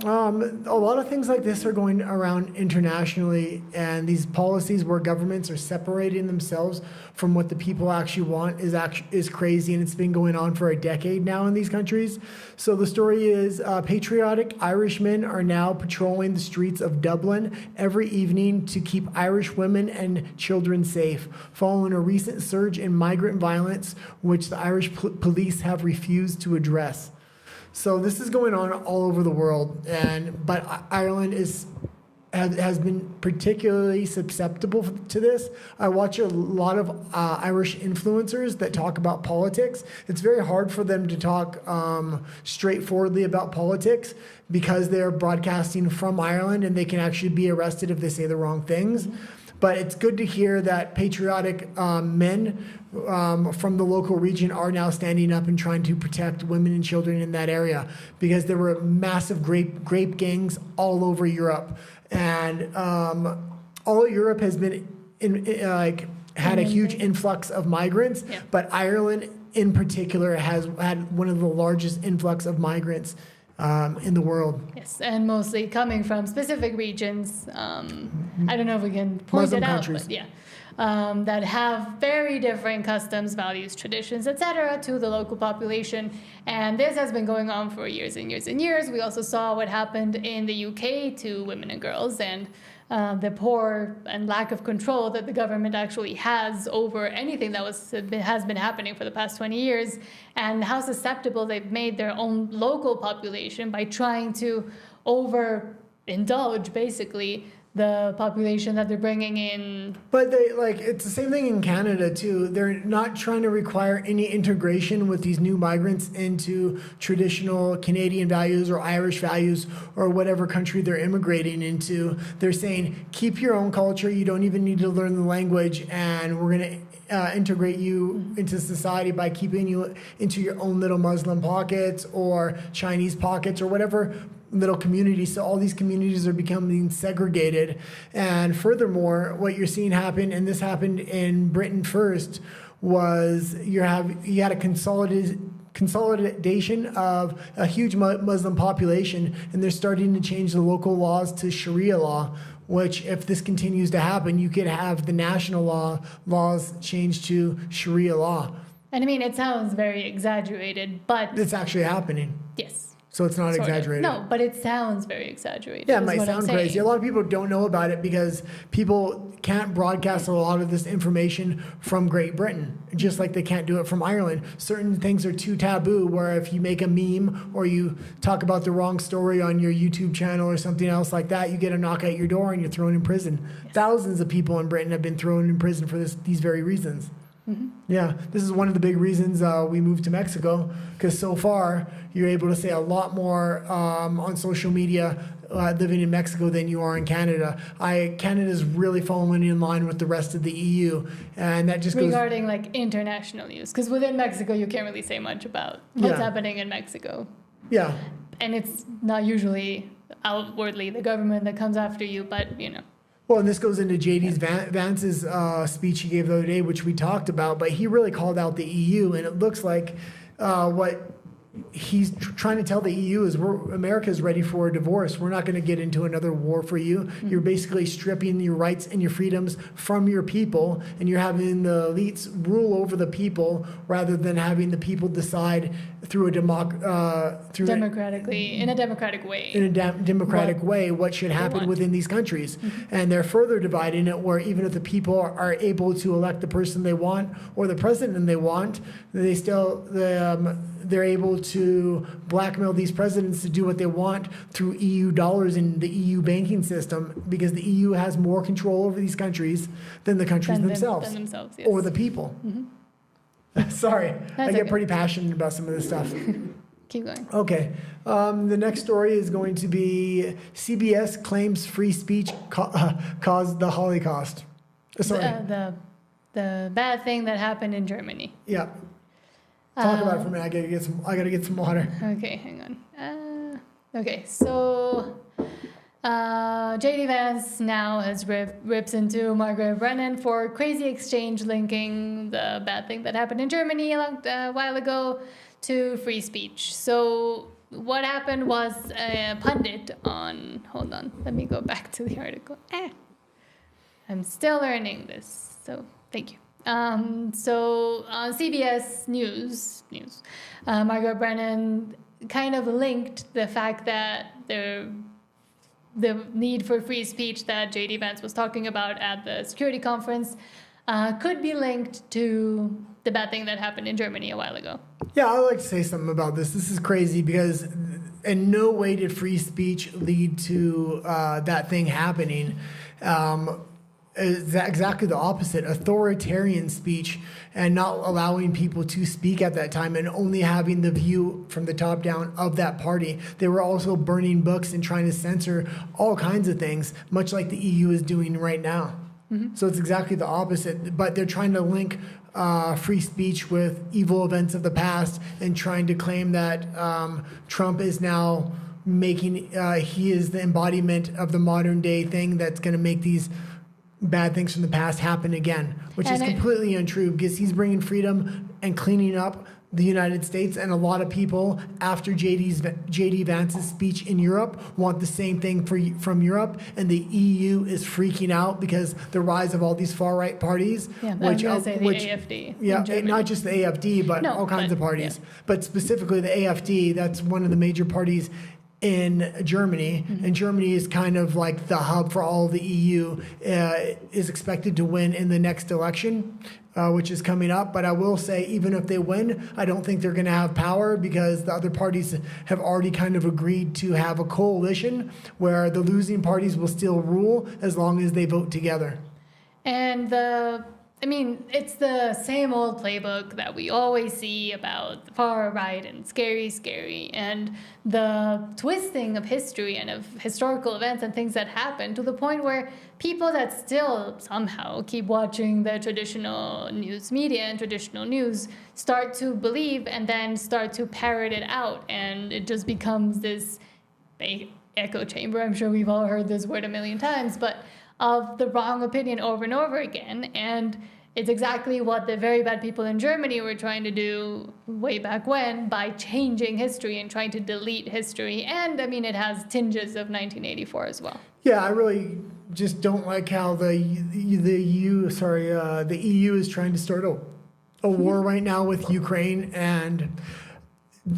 a lot of things like this are going around internationally, and these policies where governments are separating themselves from what the people actually want is crazy, and it's been going on for a decade now in these countries. So the story is patriotic Irishmen are now patrolling the streets of Dublin every evening to keep Irish women and children safe, following a recent surge in migrant violence, which the Irish police have refused to address. So this is going on all over the world, but Ireland has been particularly susceptible to this. I watch a lot of Irish influencers that talk about politics. It's very hard for them to talk straightforwardly about politics because they're broadcasting from Ireland and they can actually be arrested if they say the wrong things. But it's good to hear that patriotic men from the local region are now standing up and trying to protect women and children in that area, because there were massive grape gangs all over Europe, and all of Europe has been had a huge influx of migrants, but Ireland in particular has had one of the largest influx of migrants in the world. Yes, and mostly coming from specific regions. I don't know if we can point Muslim it out, countries. but that have very different customs, values, traditions, etc., to the local population. And this has been going on for years and years and years. We also saw what happened in the UK to women and girls, and the poor and lack of control that the government actually has over anything that has been happening for the past 20 years, and how susceptible they've made their own local population by trying to overindulge, basically, the population that they're bringing in. But it's the same thing in Canada too. They're not trying to require any integration with these new migrants into traditional Canadian values or Irish values or whatever country they're immigrating into. They're saying, keep your own culture. You don't even need to learn the language, and we're going to integrate you into society by keeping you into your own little Muslim pockets or Chinese pockets or whatever little communities. So all these communities are becoming segregated. And furthermore, what you're seeing happen, and this happened in Britain first, was you had a consolidation of a huge Muslim population, and they're starting to change the local laws to Sharia law, which, if this continues to happen, you could have the national laws changed to Sharia law. And I mean, it sounds very exaggerated, but It's actually happening. yes. So it's not exaggerated. No, but it sounds very exaggerated. Yeah, it might sound crazy. A lot of people don't know about it because people can't broadcast a lot of this information from Great Britain, just like they can't do it from Ireland. Certain things are too taboo, where if you make a meme or you talk about the wrong story on your YouTube channel or something else like that, you get a knock at your door and you're thrown in prison. Yes. Thousands of people in Britain have been thrown in prison for these very reasons. Mm-hmm. Yeah, this is one of the big reasons we moved to Mexico, because so far you're able to say a lot more on social media living in Mexico than you are in Canada. Canada's really falling in line with the rest of the EU, and that just regarding like international news, because within Mexico you can't really say much about what's happening in Mexico. Yeah, and it's not usually outwardly the government that comes after you, but you know. Well, and this goes into J.D. Vance's speech he gave the other day, which we talked about, but he really called out the EU, and it looks like what he's trying to tell the EU is America's ready for a divorce. We're not going to get into another war for you. Mm-hmm. You're basically stripping your rights and your freedoms from your people, and you're having the elites rule over the people rather than having the people decide through a democratic way. In a democratic way, what should happen within these countries. Mm-hmm. And they're further dividing it, where even if the people are able to elect the person they want or the president they want, they still they're able to blackmail these presidents to do what they want through EU dollars in the EU banking system, because the EU has more control over these countries than the countries themselves, yes. Or the people. Mm-hmm. Sorry, I get pretty passionate about some of this stuff. Keep going. Okay. The next story is going to be CBS claims free speech caused the Holocaust. Sorry. The bad thing that happened in Germany. Yeah. Talk about it for a minute. I gotta get some water. Okay, hang on. Okay, so J.D. Vance now has rips into Margaret Brennan for crazy exchange linking the bad thing that happened in Germany a while ago to free speech. So what happened was a pundit on... Hold on, let me go back to the article. I'm still learning this, so thank you. So on CBS News, Margaret Brennan kind of linked the fact that the need for free speech that J.D. Vance was talking about at the security conference could be linked to the bad thing that happened in Germany a while ago. Yeah, I'd like to say something about this. This is crazy because in no way did free speech lead to that thing happening. Is exactly the opposite. Authoritarian speech and not allowing people to speak at that time, and only having the view from the top down of that party. They were also burning books and trying to censor all kinds of things, much like the EU is doing right now. So it's exactly the opposite. But they're trying to link free speech with evil events of the past and trying to claim that Trump is now making, he is the embodiment of the modern day thing that's going to make these bad things from the past happen again, which is completely untrue, because he's bringing freedom and cleaning up the United States, and a lot of people after J.D. Vance's speech in Europe want the same thing from Europe, and the EU is freaking out because the rise of all these far right parties. Yeah, which I was going to say the AfD. Yeah, not just the AfD, but all kinds of parties, but specifically the AfD. That's one of the major parties in Germany, and Germany is kind of like the hub for all of the EU, is expected to win in the next election, which is coming up. But I will say, even if they win, I don't think they're going to have power, because the other parties have already kind of agreed to have a coalition where the losing parties will still rule as long as they vote together. And it's the same old playbook that we always see about the far right and scary, and the twisting of history and of historical events and things that happen, to the point where people that still somehow keep watching the traditional news media and traditional news start to believe and then start to parrot it out, and it just becomes this echo chamber. I'm sure we've all heard this word a million times, but of the wrong opinion over and over again. And it's exactly what the very bad people in Germany were trying to do way back when, by changing history and trying to delete history. And it has tinges of 1984 as well. Yeah, I really just don't like how the EU is trying to start a war right now with Ukraine. And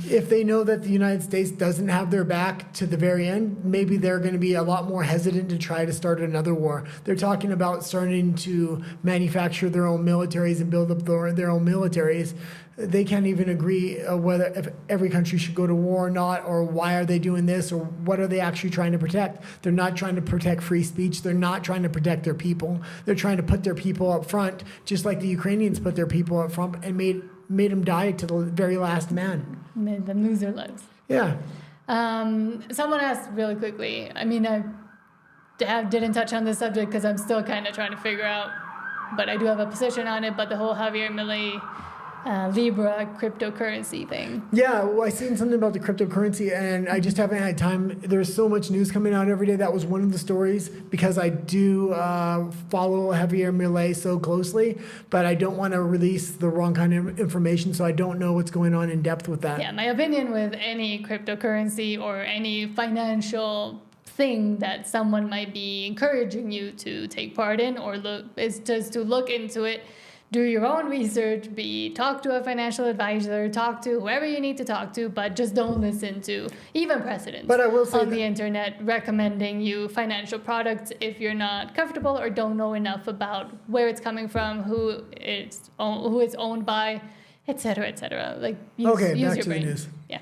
if they know that the United States doesn't have their back to the very end, maybe they're going to be a lot more hesitant to try to start another war. They're talking about starting to manufacture their own militaries and build up their own militaries. They can't even agree whether if every country should go to war or not, or why are they doing this, or what are they actually trying to protect. They're not trying to protect free speech. They're not trying to protect their people. They're trying to put their people up front, just like the Ukrainians put their people up front and made them die to the very last man. Made them lose their lives. Yeah. Someone asked really quickly, I didn't touch on this subject because I'm still kind of trying to figure out, but I do have a position on it, but the whole Javier Milei Libra cryptocurrency thing. Yeah, well, I seen something about the cryptocurrency, and I just haven't had time. There's so much news coming out every day. That was one of the stories, because I do follow Javier Milei so closely, but I don't want to release the wrong kind of information, so I don't know what's going on in depth with that. Yeah, my opinion with any cryptocurrency or any financial thing that someone might be encouraging you to take part in is just to look into it. Do your own research, talk to a financial advisor, talk to whoever you need to talk to, but just don't listen to even presidents on the internet recommending you financial products if you're not comfortable or don't know enough about where it's coming from, who it's owned by, etc., etc. Use back your to brain. The news. Yeah.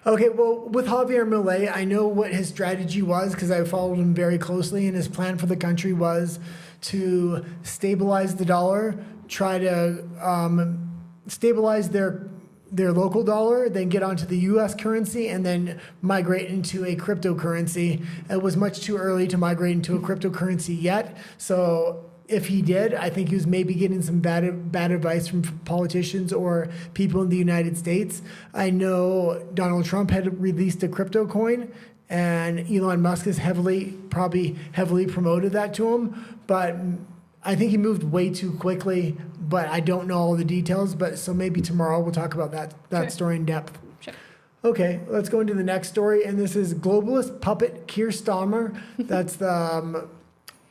Okay, well, with Javier Milei, I know what his strategy was, because I followed him very closely, and his plan for the country was to stabilize the dollar, try to stabilize their local dollar, then get onto the U.S. currency, and then migrate into a cryptocurrency. It was much too early to migrate into a cryptocurrency yet, so if he did, I think he was maybe getting some bad advice from politicians or people in the United States. I know Donald Trump had released a crypto coin, and Elon Musk has probably heavily promoted that to him. But I think he moved way too quickly, but I don't know all the details. So maybe tomorrow we'll talk about that story in depth. Sure. Okay, let's go into the next story. And this is globalist puppet Keir Starmer. That's the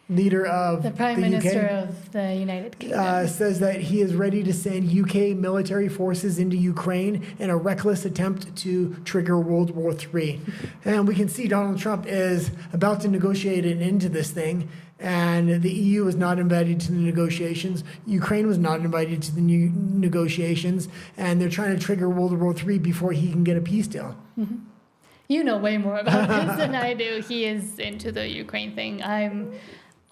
leader of the Prime Minister of the United Kingdom, says that he is ready to send UK military forces into Ukraine in a reckless attempt to trigger World War III. And we can see Donald Trump is about to negotiate an end to this thing, and the EU was not invited to the negotiations. Ukraine was not invited to the new negotiations, and they're trying to trigger World War III before he can get a peace deal. Mm-hmm. You know way more about this than I do. He is into the Ukraine thing. I'm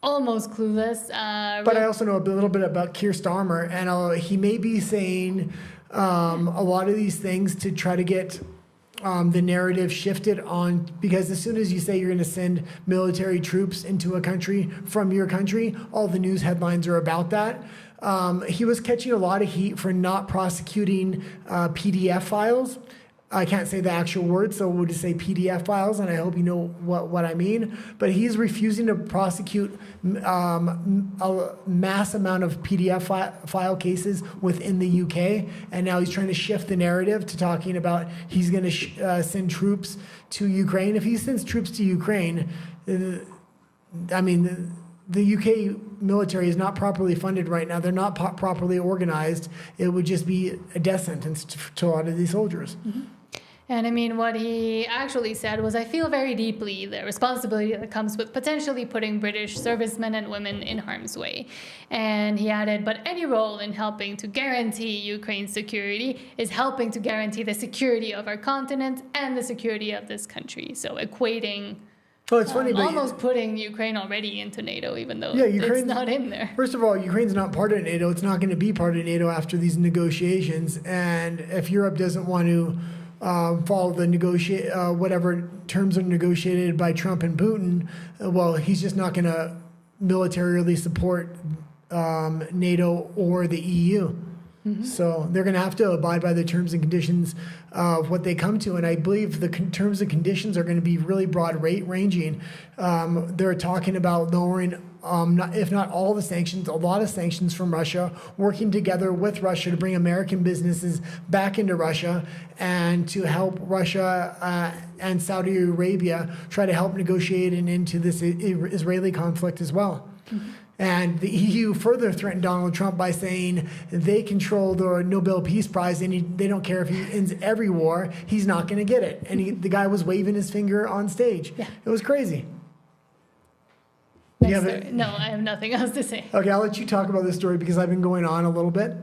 almost clueless. But I also know a little bit about Keir Starmer, and he may be saying a lot of these things to try to get the narrative shifted on, because as soon as you say you're going to send military troops into a country from your country, all the news headlines are about that. He was catching a lot of heat for not prosecuting PDF files. I can't say the actual word, so we'll just say PDF files, and I hope you know what I mean. But he's refusing to prosecute a mass amount of PDF file cases within the UK, and now he's trying to shift the narrative to talking about he's going to send troops to Ukraine. If he sends troops to Ukraine, I mean, the UK military is not properly funded right now. They're not properly organized. It would just be a death sentence to a lot of these soldiers. Mm-hmm. And I mean, what he actually said was, I feel very deeply the responsibility that comes with potentially putting British servicemen and women in harm's way. And he added, but any role in helping to guarantee Ukraine's security is helping to guarantee the security of our continent and the security of this country. So equating... Well, it's funny, but almost putting Ukraine already into NATO, even though Ukraine's it's not in there. First of all, Ukraine's not part of NATO. It's not going to be part of NATO after these negotiations. And if Europe doesn't want to follow the whatever terms are negotiated by Trump and Putin, well, he's just not going to militarily support NATO or the EU. Mm-hmm. So they're going to have to abide by the terms and conditions of what they come to. And I believe the terms and conditions are going to be really broad ranging. They're talking about lowering, if not all the sanctions, a lot of sanctions from Russia, working together with Russia to bring American businesses back into Russia and to help Russia and Saudi Arabia try to help negotiate an end to this Israeli conflict as well. Mm-hmm. And the EU further threatened Donald Trump by saying they control the Nobel Peace Prize and they don't care if he ends every war, he's not going to get it. And the guy was waving his finger on stage. Yeah. It was crazy. No, I have nothing else to say. Okay, I'll let you talk about this story because I've been going on a little bit.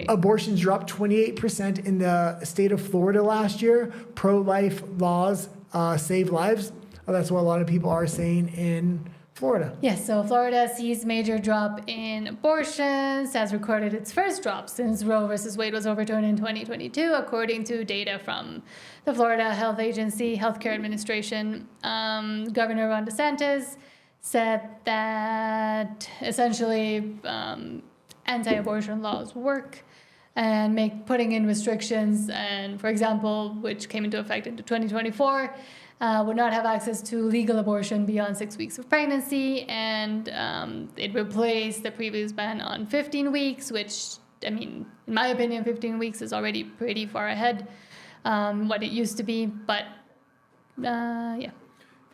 Abortions dropped 28% in the state of Florida last year. Pro-life laws save lives. That's what a lot of people are saying in Florida. Yes, so Florida sees major drop in abortions, has recorded its first drop since Roe versus Wade was overturned in 2022, according to data from the Florida Health Agency, Healthcare Administration. Governor Ron DeSantis said that essentially anti-abortion laws work and putting in restrictions, and for example, which came into effect in 2024, would not have access to legal abortion beyond 6 weeks of pregnancy, and it replaced the previous ban on 15 weeks, which, I mean, in my opinion, 15 weeks is already pretty far ahead what it used to be, but yeah.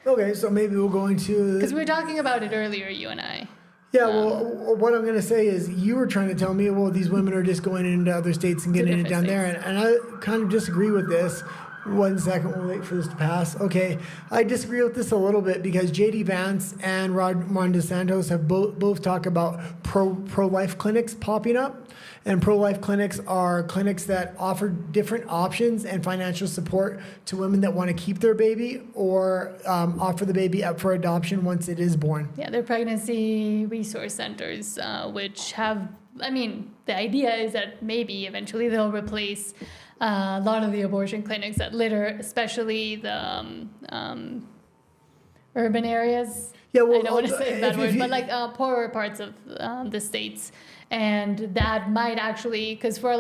Okay, so maybe we'll go into... Because we were talking about it earlier, you and I. Yeah, well, what I'm going to say is you were trying to tell me, well, these women are just going into other states and getting it down there, and I kind of disagree with this. 1 second, we'll wait for this to pass. Okay, I disagree with this a little bit because J.D. Vance and Ron DeSantis have both talked about pro-life clinics popping up. And pro-life clinics are clinics that offer different options and financial support to women that want to keep their baby or offer the baby up for adoption once it is born. Yeah, they're pregnancy resource centers, which have, I mean, the idea is that maybe eventually they'll replace a lot of the abortion clinics that litter, especially the urban areas. Yeah, well, I don't want to say that word, but like poorer parts of the states. And that might actually, because for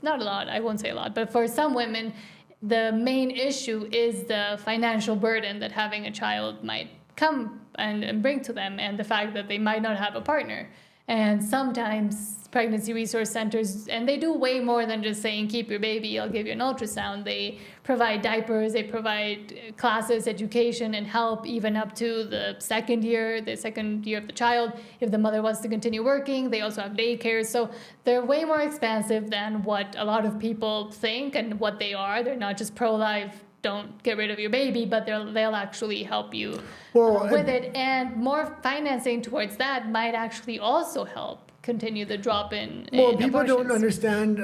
not a lot, I won't say a lot, but for some women, the main issue is the financial burden that having a child might come and bring to them, and the fact that they might not have a partner. And sometimes pregnancy resource centers, and they do way more than just saying, keep your baby, I'll give you an ultrasound. They provide diapers, they provide classes, education, and help even up to the second year of the child. If the mother wants to continue working, they also have daycare. So they're way more expansive than what a lot of people think and what they are. They're not just pro-life, don't get rid of your baby, but they'll actually help you with it. And more financing towards that might actually also help continue the drop in people don't understand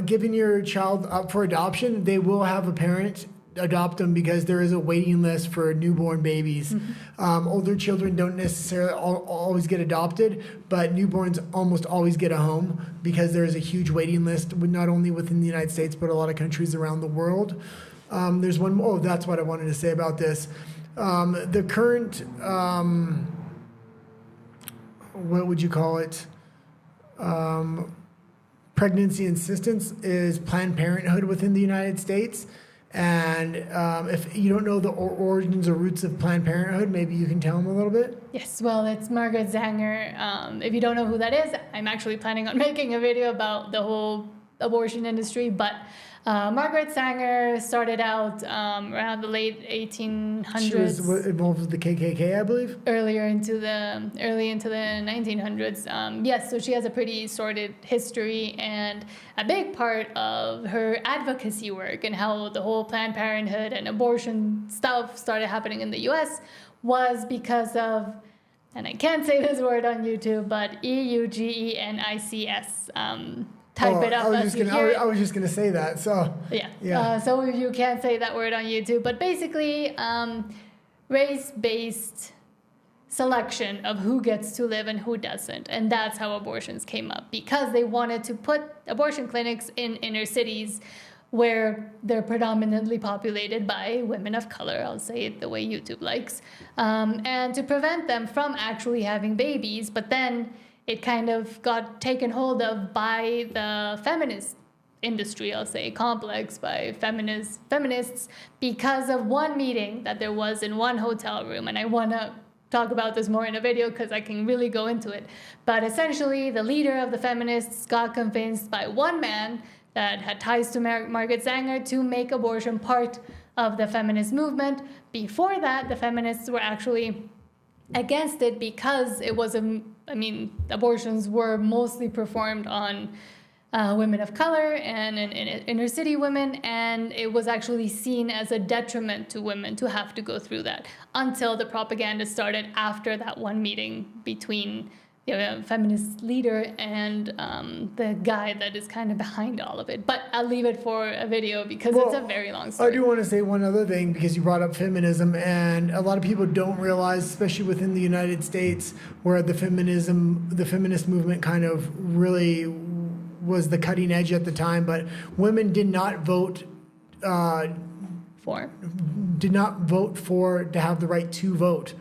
giving your child up for adoption. They will have a parent adopt them because there is a waiting list for newborn babies. Older children don't necessarily always get adopted, but newborns almost always get a home because there is a huge waiting list, not only within the United States, but a lot of countries around the world. There's one more, that's what I wanted to say about this. The current, what would you call it? Pregnancy assistance is Planned Parenthood within the United States. And if you don't know the origins or roots of Planned Parenthood, maybe you can tell them a little bit. Yes, well, it's Margaret Sanger. If you don't know who that is, I'm actually planning on making a video about the whole abortion industry, but Margaret Sanger started out around the late 1800s. She was involved with the KKK, I believe. Early into the 1900s. Yes, so she has a pretty sordid history, and a big part of her advocacy work and how the whole Planned Parenthood and abortion stuff started happening in the U.S. was because of, and I can't say this word on YouTube, but EUGENICS. Type it up. I was just gonna say that. So yeah. So you can't say that word on YouTube, but basically, race-based selection of who gets to live and who doesn't, and that's how abortions came up, because they wanted to put abortion clinics in inner cities where they're predominantly populated by women of color. I'll say it the way YouTube likes, and to prevent them from actually having babies. But then it kind of got taken hold of by the feminist industry, I'll say, complex by feminists because of one meeting that there was in one hotel room. And I want to talk about this more in a video because I can really go into it. But essentially, the leader of the feminists got convinced by one man that had ties to Margaret Sanger to make abortion part of the feminist movement. Before that, the feminists were actually against it because it was abortions were mostly performed on women of color and inner city women, and it was actually seen as a detriment to women to have to go through that until the propaganda started after that one meeting between the feminist leader and the guy that is kind of behind all of it. But I'll leave it for a video because it's a very long story. I do want to say one other thing because you brought up feminism, and a lot of people don't realize, especially within the United States, where the feminist movement kind of really was the cutting edge at the time, but women did not vote to have the right to vote.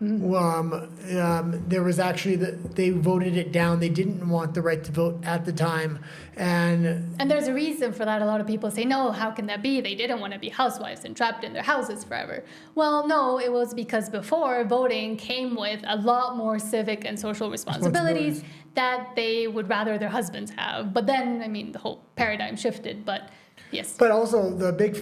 There was actually they voted it down. They didn't want the right to vote at the time, and there's a reason for that. A lot of people say, no, how can that be? They didn't want to be housewives and trapped in their houses forever. Well, no, it was because before, voting came with a lot more civic and social responsibilities that they would rather their husbands have. But then, the whole paradigm shifted. But yes. But also the big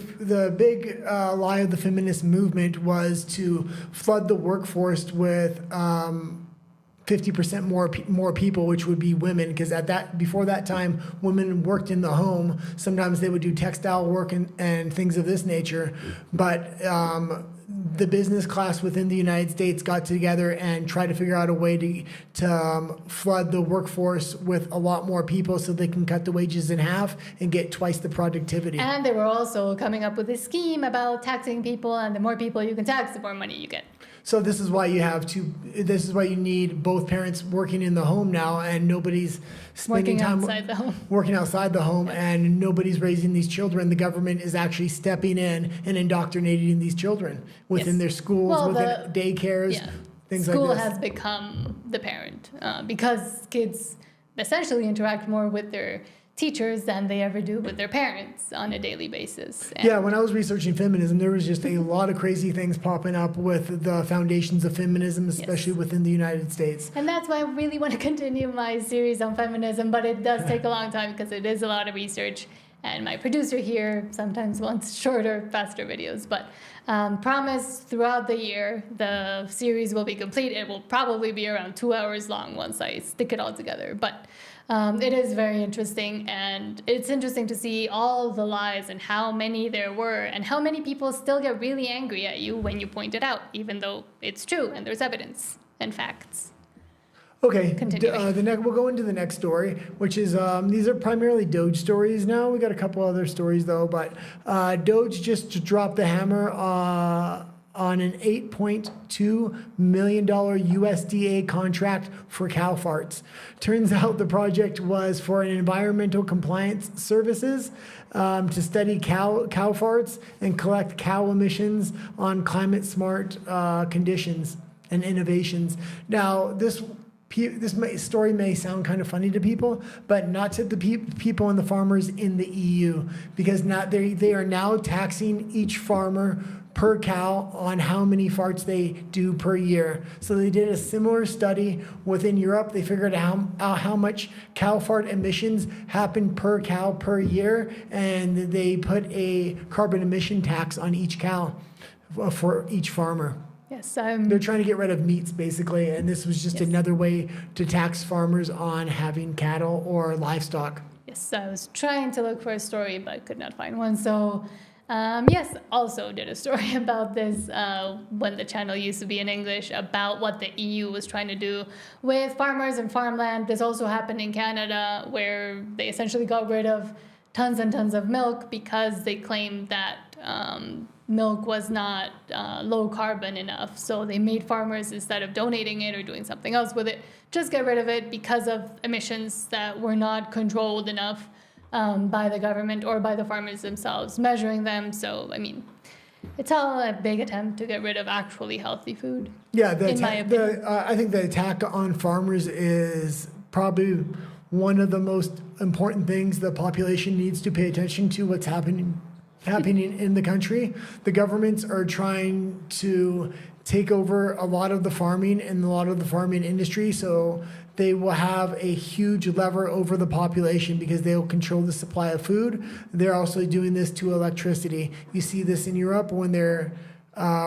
lie of the feminist movement was to flood the workforce with 50% more people, which would be women, because before that time, women worked in the home. Sometimes they would do textile work and things of this nature. But the business class within the United States got together and tried to figure out a way to flood the workforce with a lot more people so they can cut the wages in half and get twice the productivity. And they were also coming up with a scheme about taxing people, and the more people you can tax, the more money you get. So this is why you need both parents working in the home now, and nobody's spending time working outside the home, and nobody's raising these children. The government is actually stepping in and indoctrinating these children within their schools, within daycares, things like this. School has become the parent because kids essentially interact more with their teachers than they ever do with their parents on a daily basis. And when I was researching feminism, there was just a lot of crazy things popping up with the foundations of feminism, especially within the United States. And that's why I really want to continue my series on feminism, but it does take a long time because it is a lot of research. And my producer here sometimes wants shorter, faster videos. But promise throughout the year, the series will be complete. It will probably be around 2 hours long once I stick it all together. But it is very interesting, and it's interesting to see all the lies and how many there were and how many people still get really angry at you when you point it out, even though it's true and there's evidence and facts. Okay, Continuing. we'll go into the next story, which is these are primarily Doge stories now. We got a couple other stories though, but Doge just dropped the hammer on an $8.2 million USDA contract for cow farts. Turns out the project was for an environmental compliance services to study cow farts and collect cow emissions on climate smart conditions and innovations. Now, this story may sound kind of funny to people, but not to the people and the farmers in the EU, because now they are now taxing each farmer per cow on how many farts they do per year. So they did a similar study within Europe. They figured out how much cow fart emissions happen per cow per year, and they put a carbon emission tax on each cow for each farmer. Yes, They're trying to get rid of meats, basically, and this was just another way to tax farmers on having cattle or livestock. yes, I was trying to look for a story, but could not find one. So, yes, also did a story about this when the channel used to be in English, about what the EU was trying to do with farmers and farmland. This also happened in Canada, where they essentially got rid of tons and tons of milk because they claimed that milk was not low carbon enough. So they made farmers, instead of donating it or doing something else with it, just get rid of it because of emissions that were not controlled enough by the government or by the farmers themselves, measuring them. So, I mean, it's all a big attempt to get rid of actually healthy food. Yeah, I I think the attack on farmers is probably one of the most important things the population needs to pay attention to. What's happening in the country. The governments are trying to take over a lot of the farming and a lot of the farming industry, so they will have a huge lever over the population because they will control the supply of food. They're also doing this to electricity. You see this in Europe when they're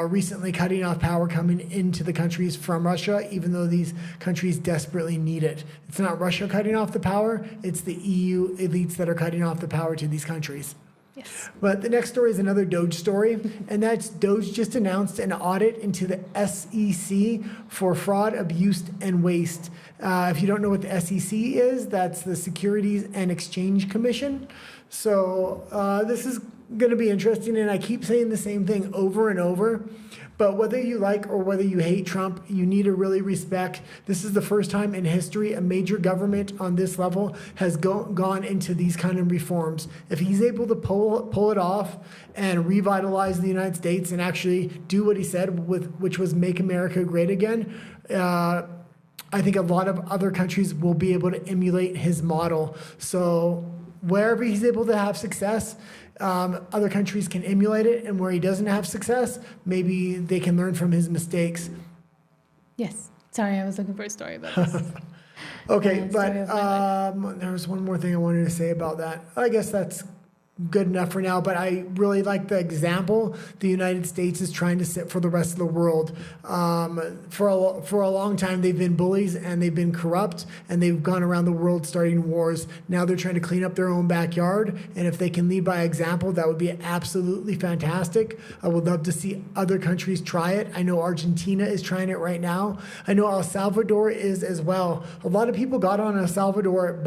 recently cutting off power coming into the countries from Russia, even though these countries desperately need it. It's not Russia cutting off the power, it's the EU elites that are cutting off the power to these countries. Yes. But the next story is another Doge story, and that's Doge just announced an audit into the SEC for fraud, abuse, and waste. If you don't know what the SEC is, that's the Securities and Exchange Commission. So this is going to be interesting, and I keep saying the same thing over and over. But whether you like or whether you hate Trump, you need to really respect. This is the first time in history a major government on this level has gone into these kind of reforms. If he's able to pull it off and revitalize the United States and actually do what he said, which was make America great again, I think a lot of other countries will be able to emulate his model. So wherever he's able to have success, other countries can emulate it, and where he doesn't have success, maybe they can learn from his mistakes. Yes. Sorry, I was looking for a story about this. Okay, but there was one more thing I wanted to say about that. I guess that's good enough for now, but I really like the example the United States is trying to set for the rest of the world. For a long time, they've been bullies and they've been corrupt, and they've gone around the world starting wars. Now they're trying to clean up their own backyard, and if they can lead by example, that would be absolutely fantastic. I would love to see other countries try it. I know Argentina is trying it right now. I know El Salvador is as well. A lot of people got on El Salvador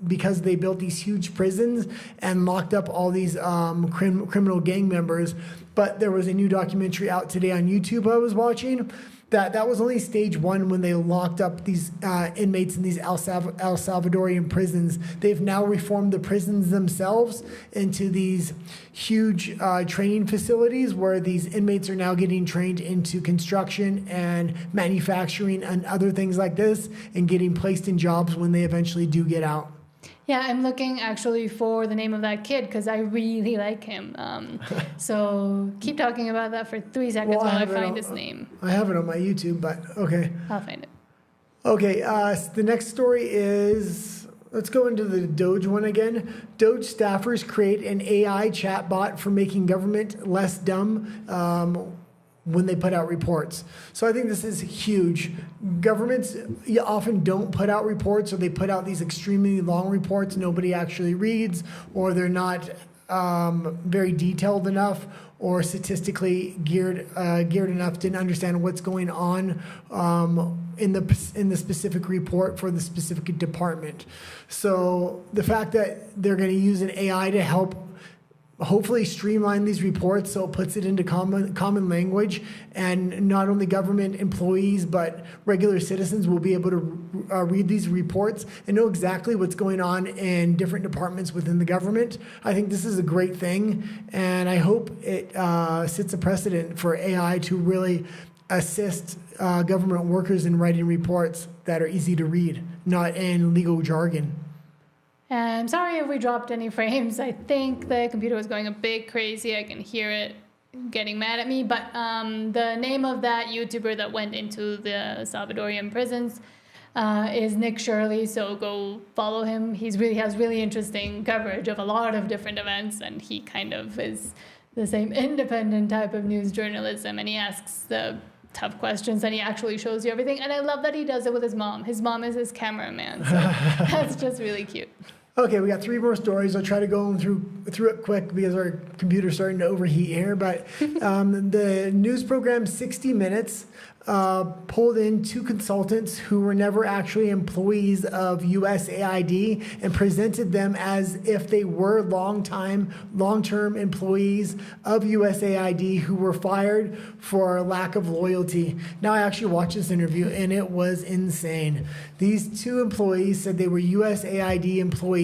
because they built these huge prisons and locked up all these criminal gang members. But there was a new documentary out today on YouTube I was watching that was only stage one when they locked up these inmates in these El Salvadorian prisons. They've now reformed the prisons themselves into these huge training facilities where these inmates are now getting trained into construction and manufacturing and other things like this, and getting placed in jobs when they eventually do get out. Yeah, I'm looking actually for the name of that kid because I really like him. So keep talking about that for 3 seconds while I find his name. I have it on my YouTube, but okay. I'll find it. Okay, the next story is, let's go into the Doge one again. Doge staffers create an AI chatbot for making government less dumb when they put out reports. So I think this is huge. Governments often don't put out reports, or they put out these extremely long reports nobody actually reads, or they're not very detailed enough or statistically geared enough, didn't understand what's going on in the specific report for the specific department. So the fact that they're going to use an AI to help hopefully streamline these reports so it puts it into common language, and not only government employees but regular citizens will be able to read these reports and know exactly what's going on in different departments within the government. I think this is a great thing, and I hope it sets a precedent for AI to really assist government workers in writing reports that are easy to read, not in legal jargon. I'm sorry if we dropped any frames. I think the computer was going a bit crazy. I can hear it getting mad at me. But the name of that YouTuber that went into the Salvadorian prisons is Nick Shirley. So go follow him. He really has really interesting coverage of a lot of different events. And he kind of is the same independent type of news journalism. And he asks the tough questions and he actually shows you everything. And I love that he does it with his mom. His mom is his cameraman. So that's just really cute. Okay, we got 3 more stories. I'll try to go through it quick because our computer's starting to overheat here. But the news program 60 Minutes pulled in 2 consultants who were never actually employees of USAID and presented them as if they were long-term employees of USAID who were fired for lack of loyalty. Now, I actually watched this interview and it was insane. These 2 employees said they were USAID employees,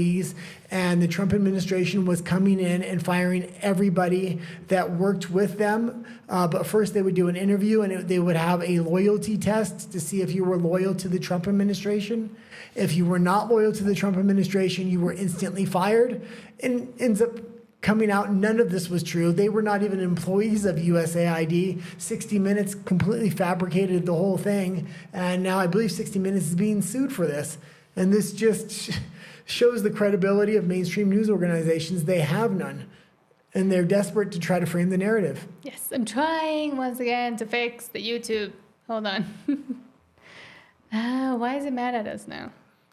and the Trump administration was coming in and firing everybody that worked with them. But first they would do an interview and they would have a loyalty test to see if you were loyal to the Trump administration. If you were not loyal to the Trump administration, you were instantly fired. And ends up coming out none of this was true. They were not even employees of USAID. 60 Minutes completely fabricated the whole thing. And now I believe 60 Minutes is being sued for this. And this just shows the credibility of mainstream news organizations. They have none. And they're desperate to try to frame the narrative. Yes, I'm trying once again to fix the YouTube. Hold on. Why is it mad at us now?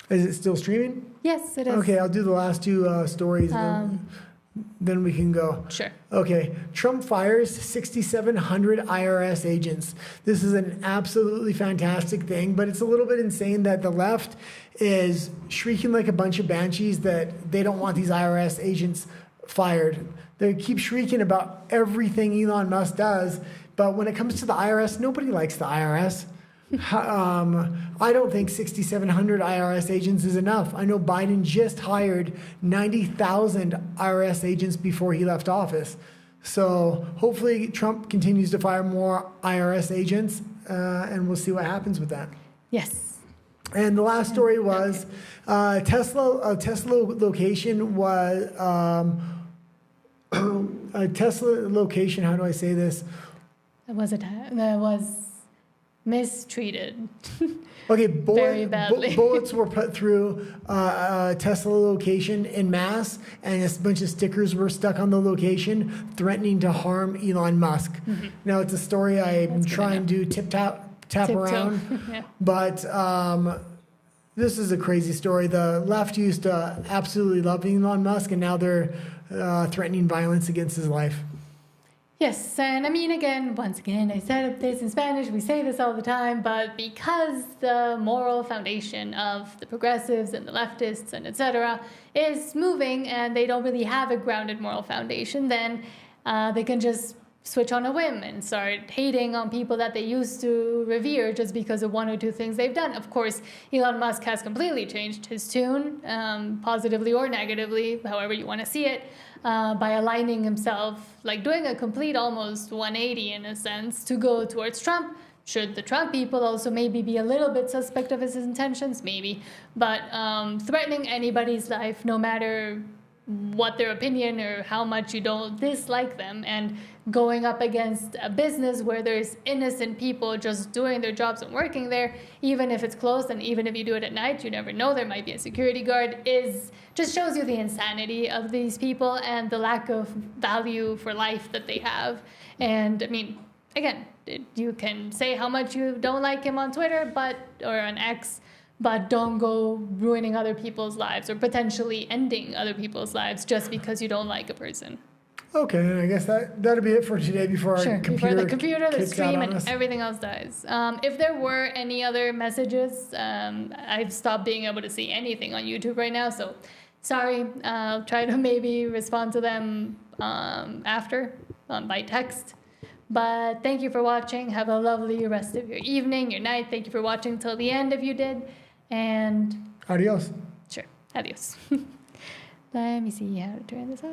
Is it still streaming? Yes, it is. Okay, I'll do the last 2 stories. Then we can go. Sure. Okay. Trump fires 6,700 IRS agents. This is an absolutely fantastic thing, but it's a little bit insane that the left is shrieking like a bunch of banshees that they don't want these IRS agents fired. They keep shrieking about everything Elon Musk does, but when it comes to the IRS, nobody likes the IRS. I don't think 6,700 IRS agents is enough. I know Biden just hired 90,000 IRS agents before he left office. So hopefully Trump continues to fire more IRS agents, and we'll see what happens with that. Yes. And the last story was Tesla location was a Tesla location. How do I say this? That was mistreated. Okay, Very badly. Bullets were put through a Tesla location en masse, and a bunch of stickers were stuck on the location threatening to harm Elon Musk. Mm-hmm. Now, it's a story I'm trying to tap around, yeah. But this is a crazy story. The left used to absolutely love Elon Musk, and now they're threatening violence against his life. Yes, and I mean, once again, I said this in Spanish, we say this all the time, but because the moral foundation of the progressives and the leftists and etc. is moving and they don't really have a grounded moral foundation, then they can just switch on a whim and start hating on people that they used to revere just because of 1 or 2 things they've done. Of course, Elon Musk has completely changed his tune, positively or negatively, however you want to see it, by aligning himself, like doing a complete almost 180 in a sense, to go towards Trump. Should the Trump people also maybe be a little bit suspect of his intentions? Maybe. But threatening anybody's life, no matter what their opinion or how much you don't dislike them, and going up against a business where there's innocent people just doing their jobs and working there, even if it's closed and even if you do it at night, you never know, there might be a security guard, just shows you the insanity of these people and the lack of value for life that they have. And I mean, again, you can say how much you don't like him on Twitter or on X, but don't go ruining other people's lives or potentially ending other people's lives just because you don't like a person. Okay, I guess that'll be it for today before Sure, our computer before the computer, the kicks out stream, on and us. everything else dies. If there were any other messages, I've stopped being able to see anything on YouTube right now, so sorry. I'll try to maybe respond to them after by text. But thank you for watching. Have a lovely rest of your evening, your night. Thank you for watching till the end if you did. And Adios. sure, adios. Let me see how to turn this off.